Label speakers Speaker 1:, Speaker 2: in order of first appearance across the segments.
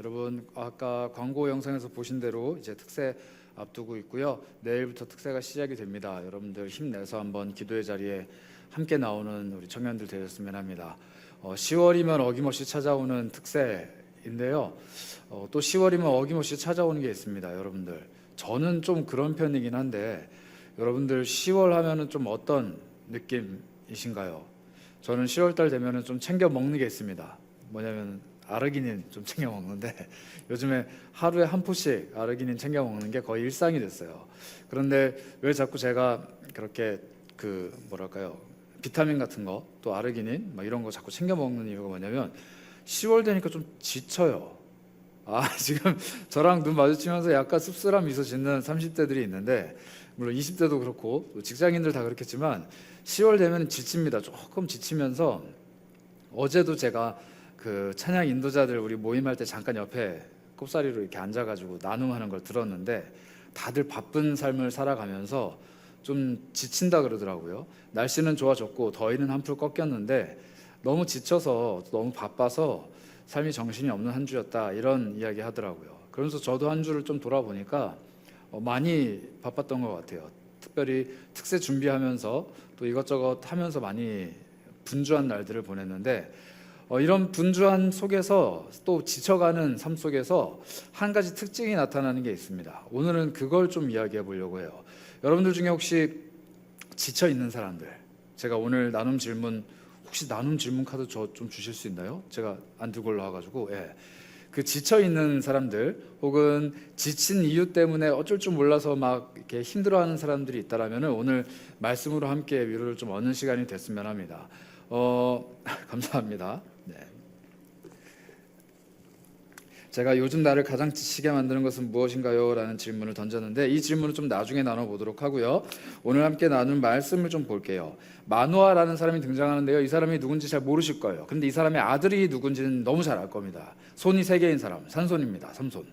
Speaker 1: 여러분 아까 광고 영상에서 보신 대로 이제 특세 앞두고 있고요. 내일부터 특세가 시작이 됩니다. 여러분들 힘내서 한번 기도의 자리에 함께 나오는 우리 청년들 되셨으면 합니다. 10월이면 어김없이 찾아오는 특세인데요. 또 10월이면 어김없이 찾아오는 게 있습니다. 여러분들 저는 좀 그런 편이긴 한데 여러분들 10월 하면은 좀 어떤 느낌이신가요? 저는 10월달 되면은 좀 챙겨 먹는 게 있습니다. 뭐냐면 아르기닌 좀 챙겨 먹는데 요즘에 하루에 한 포씩 아르기닌 챙겨 먹는 게 거의 일상이 됐어요. 그런데 왜 자꾸 제가 그렇게 비타민 같은 거 또 아르기닌 막 이런 거 자꾸 챙겨 먹는 이유가 뭐냐면 10월 되니까 좀 지쳐요. 지금 저랑 눈 마주치면서 약간 씁쓸한 미소 짓는 30대들이 있는데 물론 20대도 그렇고 직장인들 다 그렇겠지만 10월 되면 지칩니다. 조금 지치면서 어제도 제가 그 찬양 인도자들 우리 모임할 때 잠깐 옆에 꼽사리로 이렇게 앉아가지고 나눔하는 걸 들었는데 다들 바쁜 삶을 살아가면서 좀 지친다 그러더라고요. 날씨는 좋아졌고 더위는 한풀 꺾였는데 너무 지쳐서 너무 바빠서 삶이 정신이 없는 한 주였다 이런 이야기 하더라고요. 그러면서 저도 한 주를 좀 돌아보니까 많이 바빴던 것 같아요. 특별히 특세 준비하면서 또 이것저것 하면서 많이 분주한 날들을 보냈는데 이런 분주한 속에서 또 지쳐가는 삶 속에서 한 가지 특징이 나타나는 게 있습니다. 오늘은 그걸 좀 이야기해 보려고 해요. 여러분들 중에 혹시 지쳐 있는 사람들, 제가 오늘 나눔 질문 혹시 나눔 질문 카드 저 좀 주실 수 있나요? 제가 안 들고 올라와가지고 그 지쳐 있는 사람들 혹은 지친 이유 때문에 어쩔 줄 몰라서 막 이렇게 힘들어하는 사람들이 있다라면은 오늘 말씀으로 함께 위로를 좀 얻는 시간이 됐으면 합니다. 감사합니다. 네. 제가 요즘 나를 가장 지치게 만드는 것은 무엇인가요? 라는 질문을 던졌는데 이 질문을 좀 나중에 나눠보도록 하고요. 오늘 함께 나눈 말씀을 좀 볼게요. 마노아라는 사람이 등장하는데요. 이 사람이 누군지 잘 모르실 거예요. 근데 이 사람의 아들이 누군지는 너무 잘 알 겁니다. 손이 3개인 사람, 삼손입니다. 삼손.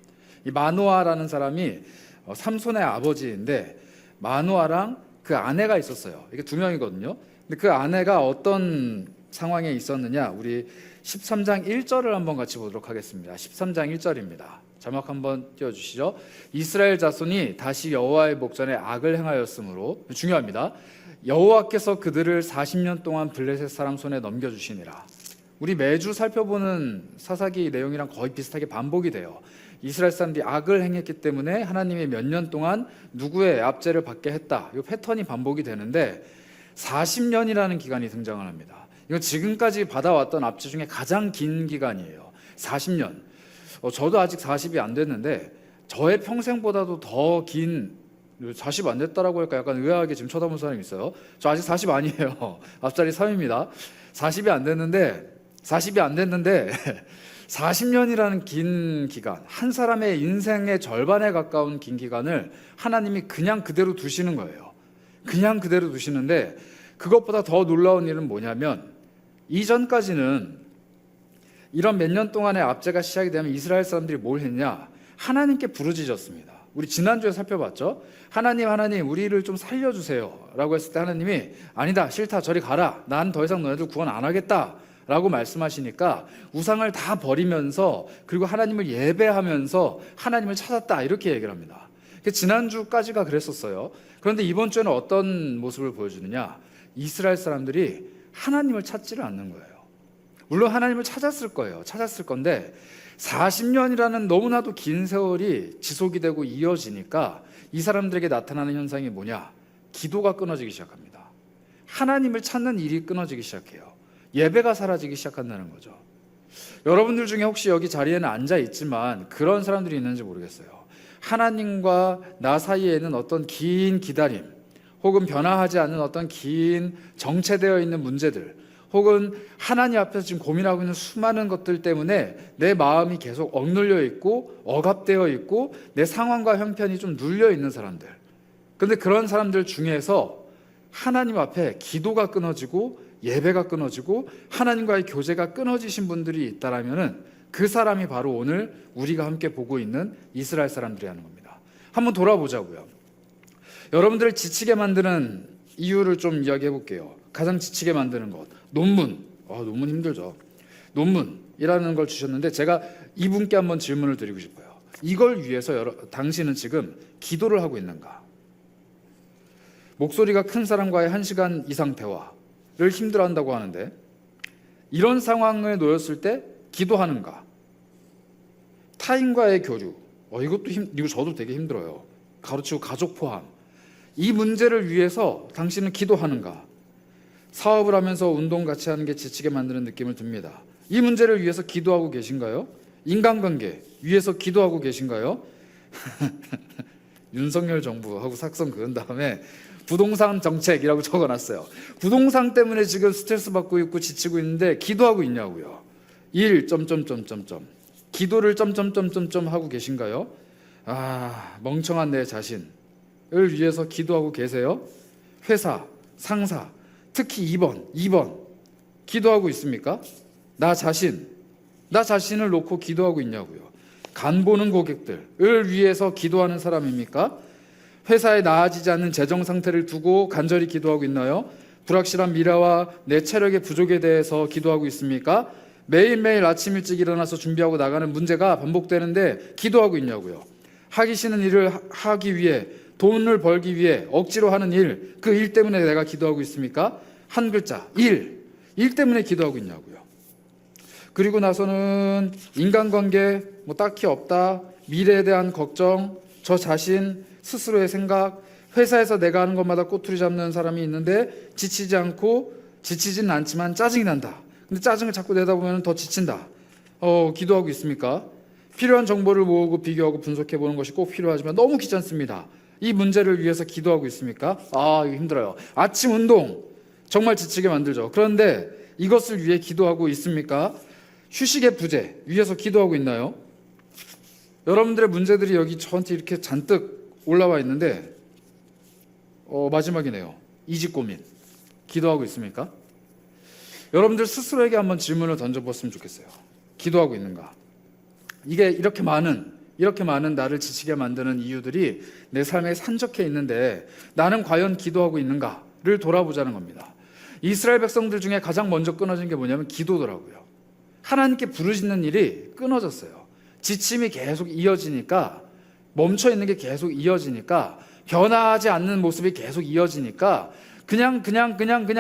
Speaker 1: 이 마노아라는 사람이 삼손의 아버지인데 마노아랑 그 아내가 있었어요. 이게 2명이거든요. 근데 그 아내가 어떤 상황에 있었느냐, 우리 13장 1절을 한번 같이 보도록 하겠습니다. 13장 1절입니다. 자막 한번 띄워주시죠. 이스라엘 자손이 다시 여호와의 목전에 악을 행하였으므로, 중요합니다. 여호와께서 그들을 40년 동안 블레셋 사람 손에 넘겨주시니라. 우리 매주 살펴보는 사사기 내용이랑 거의 비슷하게 반복이 돼요. 이스라엘 사람들이 악을 행했기 때문에 하나님이 몇 년 동안 누구의 압제를 받게 했다. 이 패턴이 반복이 되는데 40년이라는 기간이 등장을 합니다. 이거 지금까지 받아왔던 압제 중에 가장 긴 기간이에요. 40년. 저도 아직 40이 안 됐는데 저의 평생보다도 더 긴, 40 안 됐다라고 할까 약간 의아하게 지금 쳐다본 사람이 있어요. 저 아직 40 아니에요. 앞자리 3입니다. 40이 안 됐는데 40년이라는 긴 기간, 한 사람의 인생의 절반에 가까운 긴 기간을 하나님이 그냥 그대로 두시는 거예요. 그냥 그대로 두시는데 그것보다 더 놀라운 일은 뭐냐면 이전까지는 이런 몇 년 동안의 압제가 시작이 되면 이스라엘 사람들이 뭘 했냐? 하나님께 부르짖었습니다. 우리 지난주에 살펴봤죠? 하나님 우리를 좀 살려주세요 라고 했을 때 하나님이 아니다, 싫다, 저리 가라, 난 더 이상 너네들 구원 안 하겠다 라고 말씀하시니까 우상을 다 버리면서 그리고 하나님을 예배하면서 하나님을 찾았다 이렇게 얘기를 합니다. 지난주까지가 그랬었어요. 그런데 이번 주에는 어떤 모습을 보여주느냐? 이스라엘 사람들이 하나님을 찾지를 않는 거예요. 물론 하나님을 찾았을 거예요. 찾았을 건데 40년이라는 너무나도 긴 세월이 지속이 되고 이어지니까 이 사람들에게 나타나는 현상이 뭐냐? 기도가 끊어지기 시작합니다. 하나님을 찾는 일이 끊어지기 시작해요. 예배가 사라지기 시작한다는 거죠. 여러분들 중에 혹시 여기 자리에는 앉아 있지만 그런 사람들이 있는지 모르겠어요. 하나님과 나 사이에는 어떤 긴 기다림 혹은 변화하지 않는 어떤 긴 정체되어 있는 문제들 혹은 하나님 앞에서 지금 고민하고 있는 수많은 것들 때문에 내 마음이 계속 억눌려 있고 억압되어 있고 내 상황과 형편이 좀 눌려 있는 사람들. 그런데 그런 사람들 중에서 하나님 앞에 기도가 끊어지고 예배가 끊어지고 하나님과의 교제가 끊어지신 분들이 있다라면은 그 사람이 바로 오늘 우리가 함께 보고 있는 이스라엘 사람들이라는 겁니다. 한번 돌아보자고요. 여러분들을 지치게 만드는 이유를 좀 이야기해 볼게요. 가장 지치게 만드는 것, 논문. 논문 힘들죠. 논문. 상황이라는 걸 주셨는데 제가 이분께 한번 질문을 드리고 싶어요. 이걸 위해서 당신은 지금 기도를 하고 있는가? 목소리가 큰 사람과의 1시간 이상 대화를 힘들어한다고 하는데 이런 상황에 놓였을 때 기도하는가? 타인과의 교류, 이거 저도 되게 힘들어요. 가르치고 가족 포함. 이 문제를 위해서 당신은 기도하는가? 사업을 하면서 운동 같이 하는 게 지치게 만드는 느낌을 듭니다. 이 문제를 위해서 기도하고 계신가요? 인간관계 위해서 기도하고 계신가요? 윤석열 정부하고 삭선 그은 다음에 부동산 정책이라고 적어놨어요. 부동산 때문에 지금 스트레스 받고 있고 지치고 있는데 기도하고 있냐고요. 기도를 하고 계신가요? 멍청한 내 자신을 위해서 기도하고 계세요? 회사, 상사, 특히 2번 기도하고 있습니까? 나 자신을 놓고 기도하고 있냐고요. 간 보는 고객들을 위해서 기도하는 사람입니까? 회사에 나아지지 않는 재정 상태를 두고 간절히 기도하고 있나요? 불확실한 미래와 내 체력의 부족에 대해서 기도하고 있습니까? 매일매일 아침 일찍 일어나서 준비하고 나가는 문제가 반복되는데 기도하고 있냐고요. 하기 싫은 일을 하기 위해, 돈을 벌기 위해 억지로 하는 일, 그 일 때문에 내가 기도하고 있습니까? 한 글자, 일 때문에 기도하고 있냐고요. 그리고 나서는 인간관계 딱히 없다, 미래에 대한 걱정, 저 자신 스스로의 생각, 회사에서 내가 하는 것마다 꼬투리 잡는 사람이 있는데 지치지는 않지만 짜증이 난다. 근데 짜증을 자꾸 내다 보면 더 지친다. 기도하고 있습니까? 필요한 정보를 모으고 비교하고 분석해 보는 것이 꼭 필요하지만 너무 귀찮습니다. 이 문제를 위해서 기도하고 있습니까? 이거 힘들어요. 아침 운동 정말 지치게 만들죠. 그런데 이것을 위해 기도하고 있습니까? 휴식의 부재 위해서 기도하고 있나요? 여러분들의 문제들이 여기 저한테 이렇게 잔뜩 올라와 있는데 마지막이네요. 이직 고민 기도하고 있습니까? 여러분들 스스로에게 한번 질문을 던져봤으면 좋겠어요. 기도하고 있는가? 이게 이렇게 많은 나를 지치게 만드는 이유들이 내 삶에 산적해 있는데 나는 과연 기도하고 있는가를 돌아보자는 겁니다. 이스라엘 백성들 중에 가장 먼저 끊어진 게 뭐냐면 기도더라고요. 하나님께 부르짖는 일이 끊어졌어요. 지침이 계속 이어지니까, 멈춰있는 게 계속 이어지니까, 변화하지 않는 모습이 계속 이어지니까, 그냥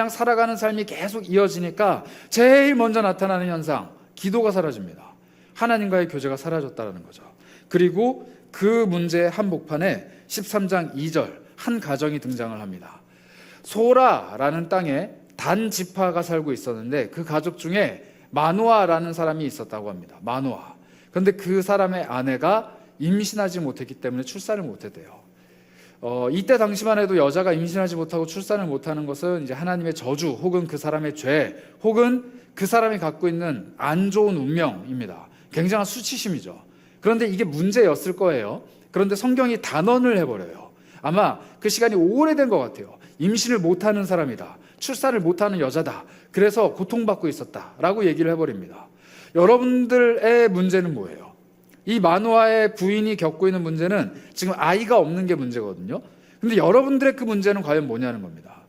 Speaker 1: 살아가는 삶이 계속 이어지니까 제일 먼저 나타나는 현상, 기도가 사라집니다. 하나님과의 교제가 사라졌다는 거죠. 그리고 그 문제의 한복판에 13장 2절 한 가정이 등장을 합니다. 소라라는 땅에 단 지파가 살고 있었는데 그 가족 중에 마노아라는 사람이 있었다고 합니다. 마노아. 그런데 그 사람의 아내가 임신하지 못했기 때문에 출산을 못했대요. 이때 당시만 해도 여자가 임신하지 못하고 출산을 못하는 것은 이제 하나님의 저주 혹은 그 사람의 죄 혹은 그 사람이 갖고 있는 안 좋은 운명입니다. 굉장한 수치심이죠. 그런데 이게 문제였을 거예요. 그런데 성경이 단언을 해버려요. 아마 그 시간이 오래된 것 같아요. 임신을 못하는 사람이다. 출산을 못하는 여자다. 그래서 고통받고 있었다라고 얘기를 해버립니다. 여러분들의 문제는 뭐예요? 이 마노아의 부인이 겪고 있는 문제는 지금 아이가 없는 게 문제거든요. 근데 여러분들의 그 문제는 과연 뭐냐는 겁니다.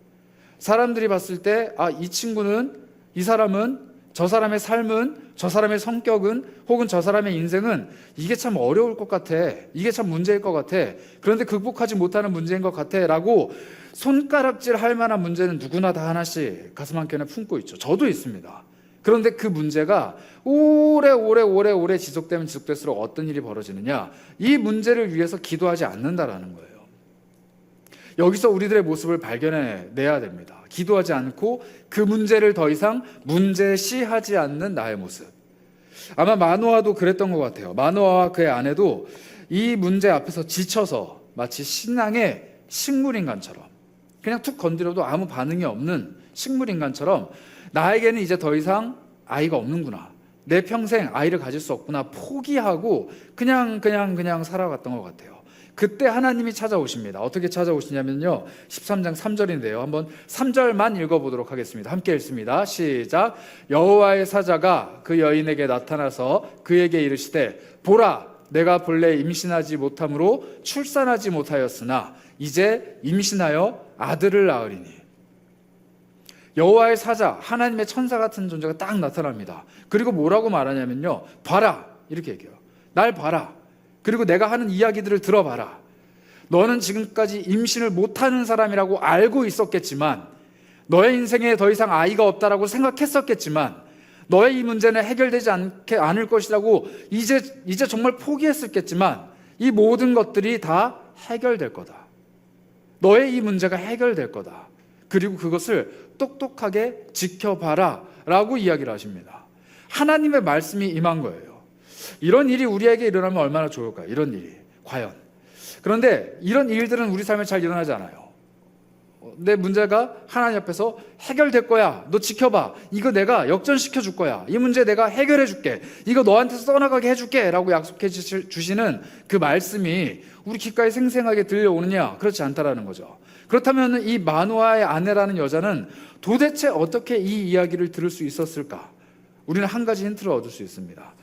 Speaker 1: 사람들이 봤을 때 이 친구는, 이 사람은, 저 사람의 삶은, 저 사람의 성격은 혹은 저 사람의 인생은 이게 참 어려울 것 같아, 이게 참 문제일 것 같아, 그런데 극복하지 못하는 문제인 것 같아 라고 손가락질 할 만한 문제는 누구나 다 하나씩 가슴 한켠에 품고 있죠. 저도 있습니다. 그런데 그 문제가 오래 지속되면 지속될수록 어떤 일이 벌어지느냐, 이 문제를 위해서 기도하지 않는다라는 거예요. 여기서 우리들의 모습을 발견해내야 됩니다. 기도하지 않고 그 문제를 더 이상 문제시하지 않는 나의 모습. 아마 마노아도 그랬던 것 같아요. 마노아와 그의 아내도 이 문제 앞에서 지쳐서 마치 신앙의 식물인간처럼 그냥 툭 건드려도 아무 반응이 없는 식물인간처럼 나에게는 이제 더 이상 아이가 없는구나, 내 평생 아이를 가질 수 없구나 포기하고 그냥 살아갔던 것 같아요. 그때 하나님이 찾아오십니다. 어떻게 찾아오시냐면요, 13장 3절인데요. 한번 3절만 읽어보도록 하겠습니다. 함께 읽습니다. 시작. 여호와의 사자가 그 여인에게 나타나서 그에게 이르시되, 보라, 내가 본래 임신하지 못함으로 출산하지 못하였으나 이제 임신하여 아들을 낳으리니. 여호와의 사자, 하나님의 천사 같은 존재가 딱 나타납니다. 그리고 뭐라고 말하냐면요, 봐라, 이렇게 얘기해요. 날 봐라. 그리고 내가 하는 이야기들을 들어봐라. 너는 지금까지 임신을 못하는 사람이라고 알고 있었겠지만, 너의 인생에 더 이상 아이가 없다라고 생각했었겠지만, 너의 이 문제는 해결되지 않을 것이라고 이제 정말 포기했었겠지만, 이 모든 것들이 다 해결될 거다. 너의 이 문제가 해결될 거다. 그리고 그것을 똑똑하게 지켜봐라 라고 이야기를 하십니다. 하나님의 말씀이 임한 거예요. 이런 일이 우리에게 일어나면 얼마나 좋을까요? 이런 일이 과연. 그런데 이런 일들은 우리 삶에 잘 일어나지 않아요. 내 문제가 하나님 앞에서 해결될 거야. 너 지켜봐. 이거 내가 역전시켜 줄 거야. 이 문제 내가 해결해 줄게. 이거 너한테서 떠나가게 해줄게 라고 약속해 주시는 그 말씀이 우리 귓가에 생생하게 들려오느냐? 그렇지 않다라는 거죠. 그렇다면 이 마누아의 아내라는 여자는 도대체 어떻게 이 이야기를 들을 수 있었을까? 우리는 한 가지 힌트를 얻을 수 있습니다.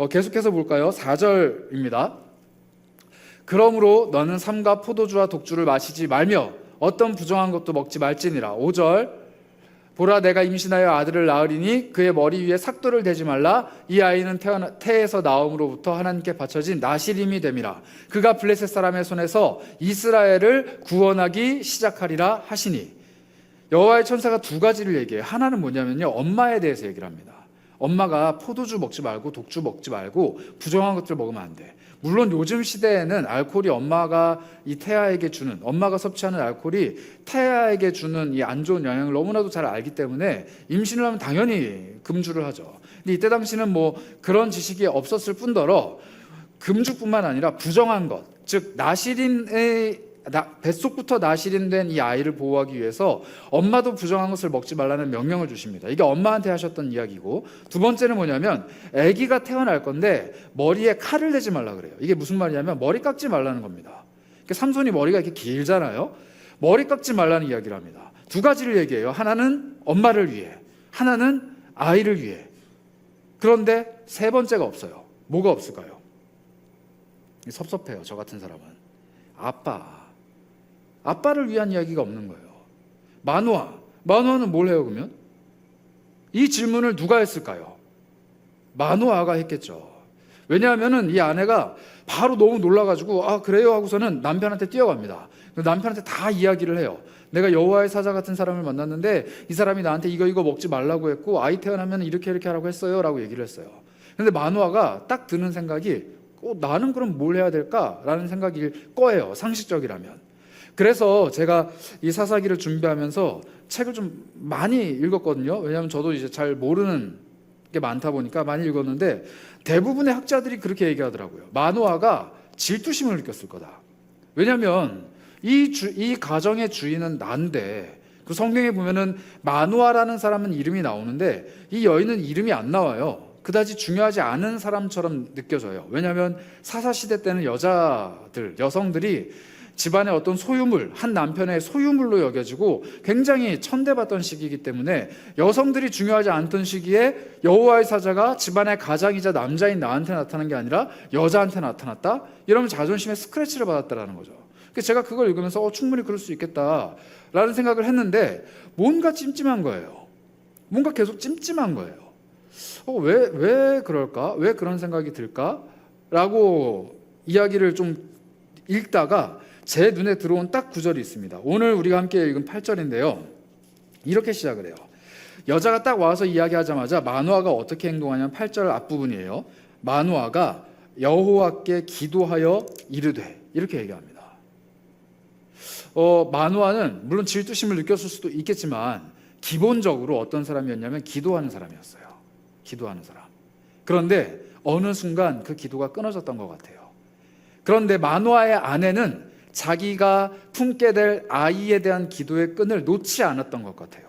Speaker 1: 계속해서 볼까요? 4절입니다. 그러므로 너는 삼가 포도주와 독주를 마시지 말며 어떤 부정한 것도 먹지 말지니라. 5절 보라 내가 임신하여 아들을 낳으리니 그의 머리 위에 삭도를 대지 말라. 이 아이는 태에서 나옴으로부터 하나님께 바쳐진 나시림이 됨이라. 그가 블레셋 사람의 손에서 이스라엘을 구원하기 시작하리라 하시니. 여호와의 천사가 두 가지를 얘기해요. 하나는 뭐냐면요, 엄마에 대해서 얘기를 합니다. 엄마가 포도주 먹지 말고 독주 먹지 말고 부정한 것들 먹으면 안 돼. 물론 요즘 시대에는 알코올이 엄마가 섭취하는 알코올이 태아에게 주는 이 안 좋은 영향을 너무나도 잘 알기 때문에 임신을 하면 당연히 금주를 하죠. 근데 이때 당시는 뭐 그런 지식이 없었을 뿐더러 금주뿐만 아니라 부정한 것, 즉 뱃속부터 나시린된 이 아이를 보호하기 위해서 엄마도 부정한 것을 먹지 말라는 명령을 주십니다. 이게 엄마한테 하셨던 이야기고, 두 번째는 뭐냐면 아기가 태어날 건데 머리에 칼을 대지 말라 그래요. 이게 무슨 말이냐면 머리 깎지 말라는 겁니다. 삼손이 머리가 이렇게 길잖아요. 머리 깎지 말라는 이야기를 합니다. 두 가지를 얘기해요. 하나는 엄마를 위해, 하나는 아이를 위해. 그런데 세 번째가 없어요. 뭐가 없을까요? 섭섭해요, 저 같은 사람은. 아빠를 위한 이야기가 없는 거예요. 마누아는 뭘 해요 그러면? 이 질문을 누가 했을까요? 마누아가 했겠죠. 왜냐하면 이 아내가 바로 너무 놀라가지고 그래요 하고서는 남편한테 뛰어갑니다. 남편한테 다 이야기를 해요. 내가 여호와의 사자 같은 사람을 만났는데 이 사람이 나한테 이거 먹지 말라고 했고 아이 태어나면 이렇게 하라고 했어요 라고 얘기를 했어요. 근데 마누아가 딱 드는 생각이 나는 그럼 뭘 해야 될까라는 생각일 거예요, 상식적이라면. 그래서 제가 이 사사기를 준비하면서 책을 좀 많이 읽었거든요. 왜냐하면 저도 이제 잘 모르는 게 많다 보니까 많이 읽었는데 대부분의 학자들이 그렇게 얘기하더라고요. 마누아가 질투심을 느꼈을 거다. 왜냐하면 이 가정의 주인은 난데, 그 성경에 보면은 마누아라는 사람은 이름이 나오는데 이 여인은 이름이 안 나와요. 그다지 중요하지 않은 사람처럼 느껴져요. 왜냐하면 사사시대 때는 여성들이 집안의 어떤 소유물, 한 남편의 소유물로 여겨지고 굉장히 천대받던 시기이기 때문에 여성들이 중요하지 않던 시기에 여호와의 사자가 집안의 가장이자 남자인 나한테 나타난 게 아니라 여자한테 나타났다? 이러면 자존심에 스크래치를 받았다라는 거죠. 그래서 제가 그걸 읽으면서 충분히 그럴 수 있겠다라는 생각을 했는데 뭔가 찜찜한 거예요. 뭔가 계속 찜찜한 거예요. 왜 그럴까? 왜 그런 생각이 들까? 라고 이야기를 좀 읽다가 제 눈에 들어온 딱 구절이 있습니다. 오늘 우리가 함께 읽은 8절인데요. 이렇게 시작을 해요. 여자가 딱 와서 이야기하자마자 마누아가 어떻게 행동하냐면 8절 앞부분이에요. 마누아가 여호와께 기도하여 이르되, 이렇게 얘기합니다. 마누아는 물론 질투심을 느꼈을 수도 있겠지만 기본적으로 어떤 사람이었냐면 기도하는 사람이었어요. 기도하는 사람. 그런데 어느 순간 그 기도가 끊어졌던 것 같아요. 그런데 마누아의 아내는 자기가 품게 될 아이에 대한 기도의 끈을 놓지 않았던 것 같아요.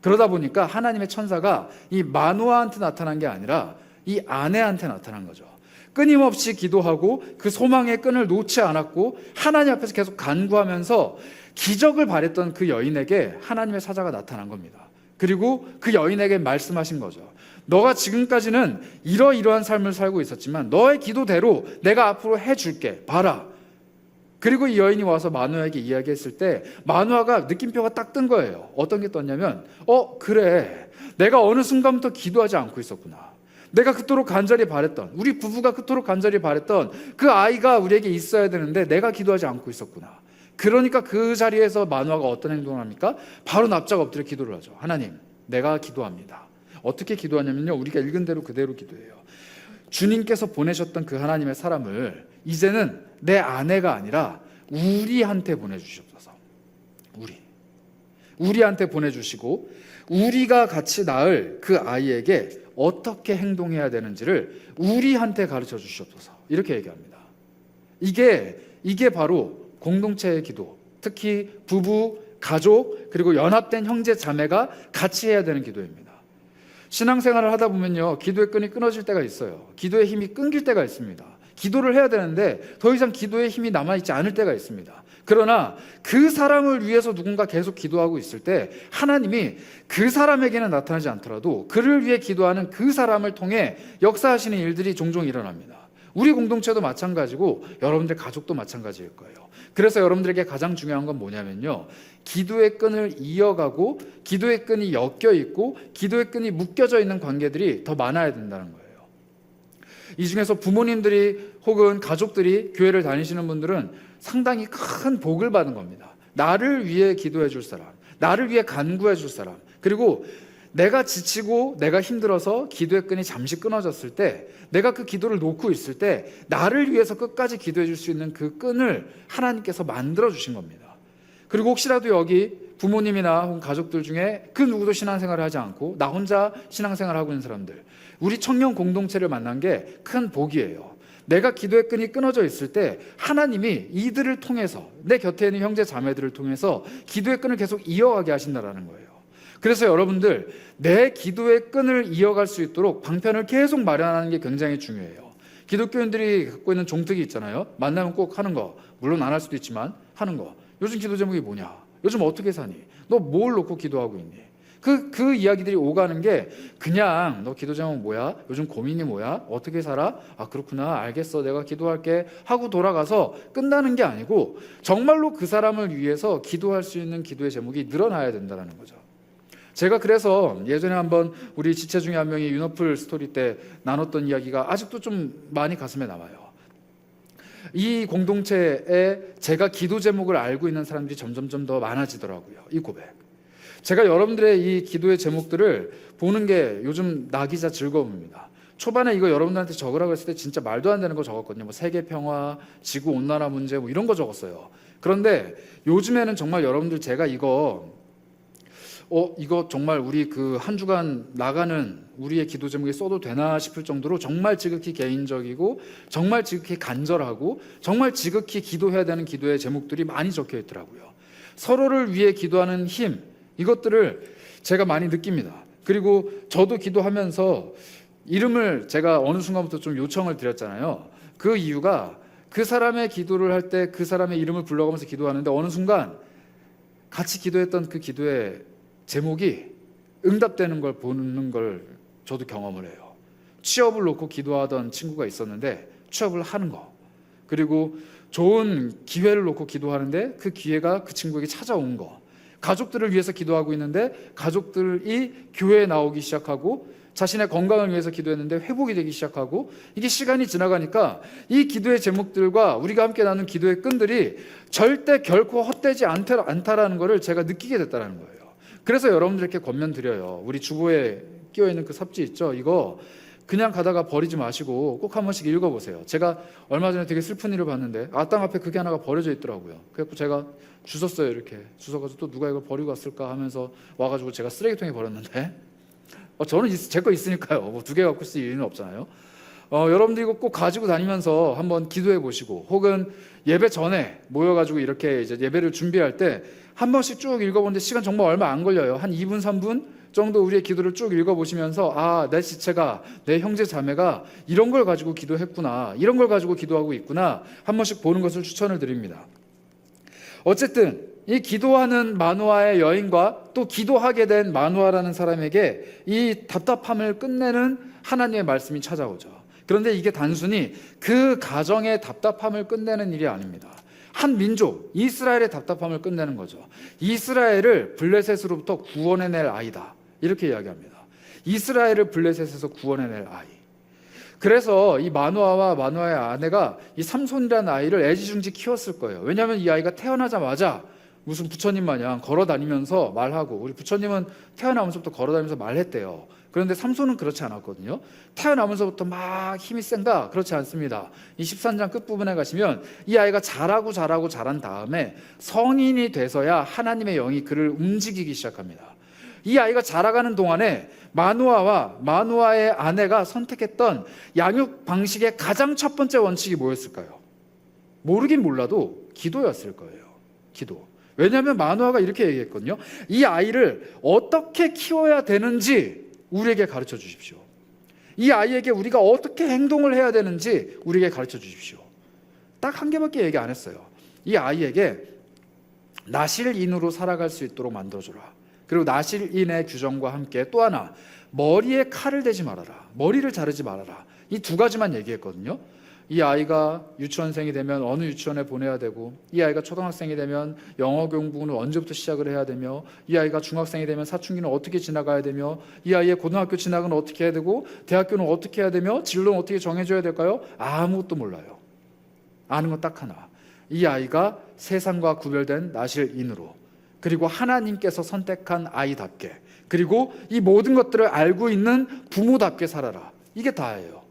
Speaker 1: 그러다 보니까 하나님의 천사가 이 마누아한테 나타난 게 아니라 이 아내한테 나타난 거죠. 끊임없이 기도하고 그 소망의 끈을 놓지 않았고 하나님 앞에서 계속 간구하면서 기적을 바랬던 그 여인에게 하나님의 사자가 나타난 겁니다. 그리고 그 여인에게 말씀하신 거죠. 너가 지금까지는 이러이러한 삶을 살고 있었지만 너의 기도대로 내가 앞으로 해줄게. 봐라. 그리고 이 여인이 와서 마누아에게 이야기했을 때 마누아가 느낌표가 딱 뜬 거예요. 어떤 게 떴냐면 그래, 내가 어느 순간부터 기도하지 않고 있었구나. 내가 그토록 간절히 바랬던, 우리 부부가 그토록 간절히 바랬던 그 아이가 우리에게 있어야 되는데 내가 기도하지 않고 있었구나. 그러니까 그 자리에서 마누아가 어떤 행동을 합니까? 바로 납작 엎드려 기도를 하죠. 하나님, 내가 기도합니다. 어떻게 기도하냐면요, 우리가 읽은 대로 그대로 기도해요. 주님께서 보내셨던 그 하나님의 사람을 이제는 내 아내가 아니라 우리한테 보내주시옵소서. 우리한테 보내주시고 우리가 같이 낳을 그 아이에게 어떻게 행동해야 되는지를 우리한테 가르쳐 주시옵소서. 이렇게 얘기합니다. 이게 바로 공동체의 기도, 특히 부부, 가족, 그리고 연합된 형제 자매가 같이 해야 되는 기도입니다. 신앙생활을 하다 보면요, 기도의 끈이 끊어질 때가 있어요. 기도의 힘이 끊길 때가 있습니다. 기도를 해야 되는데 더 이상 기도의 힘이 남아있지 않을 때가 있습니다. 그러나 그 사람을 위해서 누군가 계속 기도하고 있을 때 하나님이 그 사람에게는 나타나지 않더라도 그를 위해 기도하는 그 사람을 통해 역사하시는 일들이 종종 일어납니다. 우리 공동체도 마찬가지고 여러분들 가족도 마찬가지일 거예요. 그래서 여러분들에게 가장 중요한 건 뭐냐면요, 기도의 끈을 이어가고 기도의 끈이 엮여 있고 기도의 끈이 묶여져 있는 관계들이 더 많아야 된다는 거예요. 이 중에서 부모님들이 혹은 가족들이 교회를 다니시는 분들은 상당히 큰 복을 받은 겁니다. 나를 위해 기도해 줄 사람, 나를 위해 간구해 줄 사람, 그리고 내가 지치고 내가 힘들어서 기도의 끈이 잠시 끊어졌을 때, 내가 그 기도를 놓고 있을 때 나를 위해서 끝까지 기도해 줄 수 있는 그 끈을 하나님께서 만들어 주신 겁니다. 그리고 혹시라도 여기 부모님이나 혹은 가족들 중에 그 누구도 신앙생활을 하지 않고 나 혼자 신앙생활을 하고 있는 사람들, 우리 청년 공동체를 만난 게 큰 복이에요. 내가 기도의 끈이 끊어져 있을 때 하나님이 이들을 통해서, 내 곁에 있는 형제 자매들을 통해서 기도의 끈을 계속 이어가게 하신다는 거예요. 그래서 여러분들, 내 기도의 끈을 이어갈 수 있도록 방편을 계속 마련하는 게 굉장히 중요해요. 기독교인들이 갖고 있는 종특이 있잖아요. 만나면 꼭 하는 거, 물론 안 할 수도 있지만 하는 거. 요즘 기도 제목이 뭐냐? 요즘 어떻게 사니? 너 뭘 놓고 기도하고 있니? 그 이야기들이 오가는 게 그냥 너 기도 제목 뭐야? 요즘 고민이 뭐야? 어떻게 살아? 아, 그렇구나, 알겠어, 내가 기도할게 하고 돌아가서 끝나는 게 아니고 정말로 그 사람을 위해서 기도할 수 있는 기도의 제목이 늘어나야 된다는 거죠. 제가 그래서 예전에 한번 우리 지체 중에 한 명이 윤어플 스토리 때 나눴던 이야기가 아직도 좀 많이 가슴에 남아요. 이 공동체에 제가 기도 제목을 알고 있는 사람들이 점점점 더 많아지더라고요. 이 고백, 제가 여러분들의 이 기도의 제목들을 보는 게 요즘 나 기자 즐거움입니다. 초반에 이거 여러분들한테 적으라고 했을 때 진짜 말도 안 되는 거 적었거든요. 뭐 세계 평화, 지구 온난화 문제 뭐 이런 거 적었어요. 그런데 요즘에는 정말 여러분들, 제가 이거 정말 우리 그 한 주간 나가는 우리의 기도 제목에 써도 되나 싶을 정도로 정말 지극히 개인적이고 정말 지극히 간절하고 정말 지극히 기도해야 되는 기도의 제목들이 많이 적혀 있더라고요. 서로를 위해 기도하는 힘, 이것들을 제가 많이 느낍니다. 그리고 저도 기도하면서 이름을 제가 어느 순간부터 좀 요청을 드렸잖아요. 그 이유가 그 사람의 기도를 할 때 그 사람의 이름을 불러가면서 기도하는데 어느 순간 같이 기도했던 그 기도의 제목이 응답되는 걸 보는 걸 저도 경험을 해요. 취업을 놓고 기도하던 친구가 있었는데 취업을 하는 거, 그리고 좋은 기회를 놓고 기도하는데 그 기회가 그 친구에게 찾아온 거, 가족들을 위해서 기도하고 있는데 가족들이 교회에 나오기 시작하고 자신의 건강을 위해서 기도했는데 회복이 되기 시작하고, 이게 시간이 지나가니까 이 기도의 제목들과 우리가 함께 나눈 기도의 끈들이 절대 결코 헛되지 않다라는 것을 제가 느끼게 됐다는 거예요. 그래서 여러분들께 권면드려요. 우리 주보에 끼어있는 그 삽지 있죠? 이거 그냥 가다가 버리지 마시고 꼭 한 번씩 읽어보세요. 제가 얼마 전에 되게 슬픈 일을 봤는데 땅 앞에 그게 하나가 버려져 있더라고요. 그래서 제가 주웠어요. 이렇게 주워가지고 또 누가 이걸 버리고 갔을까 하면서 와가지고 제가 쓰레기통에 버렸는데 저는 제 거 있으니까요. 뭐 2개 갖고 쓸 일은 없잖아요. 여러분들 이거 꼭 가지고 다니면서 한번 기도해 보시고, 혹은 예배 전에 모여가지고 이렇게 이제 예배를 준비할 때 한 번씩 쭉 읽어보는데 시간 정말 얼마 안 걸려요. 한 2분 3분 정도 우리의 기도를 쭉 읽어보시면서 내 지체가, 내 형제 자매가 이런 걸 가지고 기도했구나, 이런 걸 가지고 기도하고 있구나 한 번씩 보는 것을 추천을 드립니다. 어쨌든 이 기도하는 마누아의 여인과 또 기도하게 된 마누아라는 사람에게 이 답답함을 끝내는 하나님의 말씀이 찾아오죠. 그런데 이게 단순히 그 가정의 답답함을 끝내는 일이 아닙니다. 한 민족 이스라엘의 답답함을 끝내는 거죠. 이스라엘을 블레셋으로부터 구원해낼 아이다, 이렇게 이야기합니다. 이스라엘을 블레셋에서 구원해낼 아이. 그래서 이 마노아와 마노아의 아내가 이 삼손이라는 아이를 애지중지 키웠을 거예요. 왜냐하면 이 아이가 태어나자마자 무슨 부처님 마냥 걸어다니면서 말하고, 우리 부처님은 태어나면서부터 걸어다니면서 말했대요. 그런데 삼손은 그렇지 않았거든요. 태어나면서부터 막 힘이 센가? 그렇지 않습니다. 이 13장 끝부분에 가시면 이 아이가 자란 다음에 성인이 돼서야 하나님의 영이 그를 움직이기 시작합니다. 이 아이가 자라가는 동안에 마노아와 마노아의 아내가 선택했던 양육 방식의 가장 첫 번째 원칙이 뭐였을까요? 모르긴 몰라도 기도였을 거예요. 기도. 왜냐하면 마노아가 이렇게 얘기했거든요. 이 아이를 어떻게 키워야 되는지 우리에게 가르쳐 주십시오. 이 아이에게 우리가 어떻게 행동을 해야 되는지 우리에게 가르쳐 주십시오. 딱 한 개밖에 얘기 안 했어요. 이 아이에게 나실인으로 살아갈 수 있도록 만들어주라. 그리고 나실인의 규정과 함께 또 하나, 머리에 칼을 대지 말아라, 머리를 자르지 말아라. 이 두 가지만 얘기했거든요. 이 아이가 유치원생이 되면 어느 유치원에 보내야 되고, 이 아이가 초등학생이 되면 영어 공부는 언제부터 시작을 해야 되며, 이 아이가 중학생이 되면 사춘기는 어떻게 지나가야 되며, 이 아이의 고등학교 진학은 어떻게 해야 되고, 대학교는 어떻게 해야 되며, 진로는 어떻게 정해줘야 될까요? 아무것도 몰라요. 아는 건 딱 하나, 이 아이가 세상과 구별된 나실인으로, 그리고 하나님께서 선택한 아이답게, 그리고 이 모든 것들을 알고 있는 부모답게 살아라. 이게 다예요.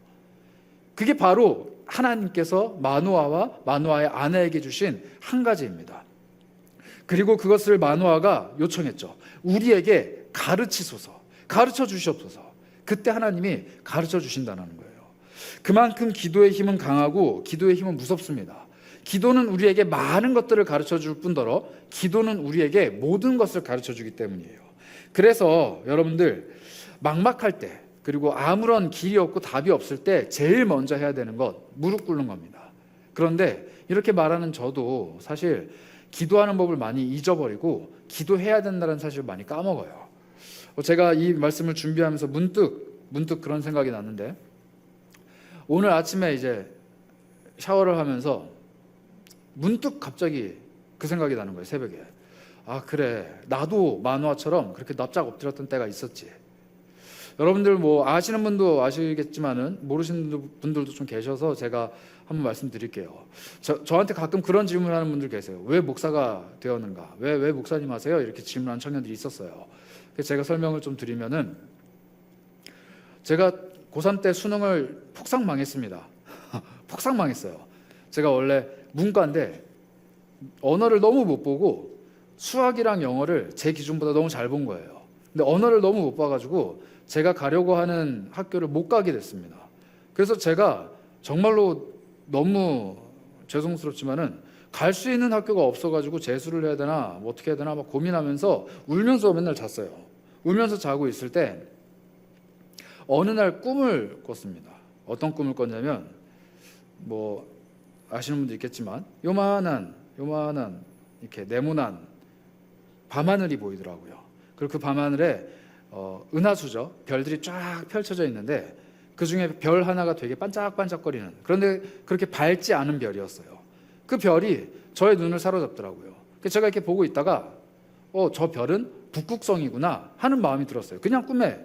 Speaker 1: 그게 바로 하나님께서 마노아와 마노아의 아내에게 주신 한 가지입니다. 그리고 그것을 마노아가 요청했죠. 우리에게 가르치소서, 가르쳐 주시옵소서. 그때 하나님이 가르쳐 주신다는 거예요. 그만큼 기도의 힘은 강하고 기도의 힘은 무섭습니다. 기도는 우리에게 많은 것들을 가르쳐 줄 뿐더러 기도는 우리에게 모든 것을 가르쳐 주기 때문이에요. 그래서 여러분들 막막할 때, 그리고 아무런 길이 없고 답이 없을 때 제일 먼저 해야 되는 것, 무릎 꿇는 겁니다. 그런데 이렇게 말하는 저도 사실 기도하는 법을 많이 잊어버리고 기도해야 된다는 사실을 많이 까먹어요. 제가 이 말씀을 준비하면서 문득 그런 생각이 났는데, 오늘 아침에 이제 샤워를 하면서 문득 갑자기 그 생각이 나는 거예요. 새벽에. 아, 그래, 나도 마노아처럼 그렇게 납작 엎드렸던 때가 있었지. 여러분들 뭐 아시는 분도 아시겠지만은 모르시는 분들도 좀 계셔서 제가 한번 말씀드릴게요. 저한테 가끔 그런 질문하는 분들 계세요. 왜 목사가 되었는가? 왜 목사님 하세요? 이렇게 질문하는 청년들이 있었어요. 그래서 제가 설명을 좀 드리면은, 제가 고3 때 수능을 폭삭 망했습니다. 폭삭 망했어요. 제가 원래 문과인데 언어를 너무 못 보고 수학이랑 영어를 제 기준보다 너무 잘 본 거예요. 근데 언어를 너무 못 봐가지고 제가 가려고 하는 학교를 못 가게 됐습니다. 그래서 제가 정말로 너무 죄송스럽지만은 갈 수 있는 학교가 없어가지고 재수를 해야 되나 뭐 어떻게 해야 되나 막 고민하면서 울면서 맨날 잤어요. 울면서 자고 있을 때 어느 날 꿈을 꿨습니다. 어떤 꿈을 꿨냐면, 뭐 아시는 분도 있겠지만 요만한 이렇게 네모난 밤하늘이 보이더라고요. 그리고 그 밤하늘에 은하수죠. 별들이 쫙 펼쳐져 있는데 그 중에 별 하나가 되게 반짝반짝거리는, 그런데 그렇게 밝지 않은 별이었어요. 그 별이 저의 눈을 사로잡더라고요. 그래서 제가 이렇게 보고 있다가 저 별은 북극성이구나 하는 마음이 들었어요. 그냥 꿈에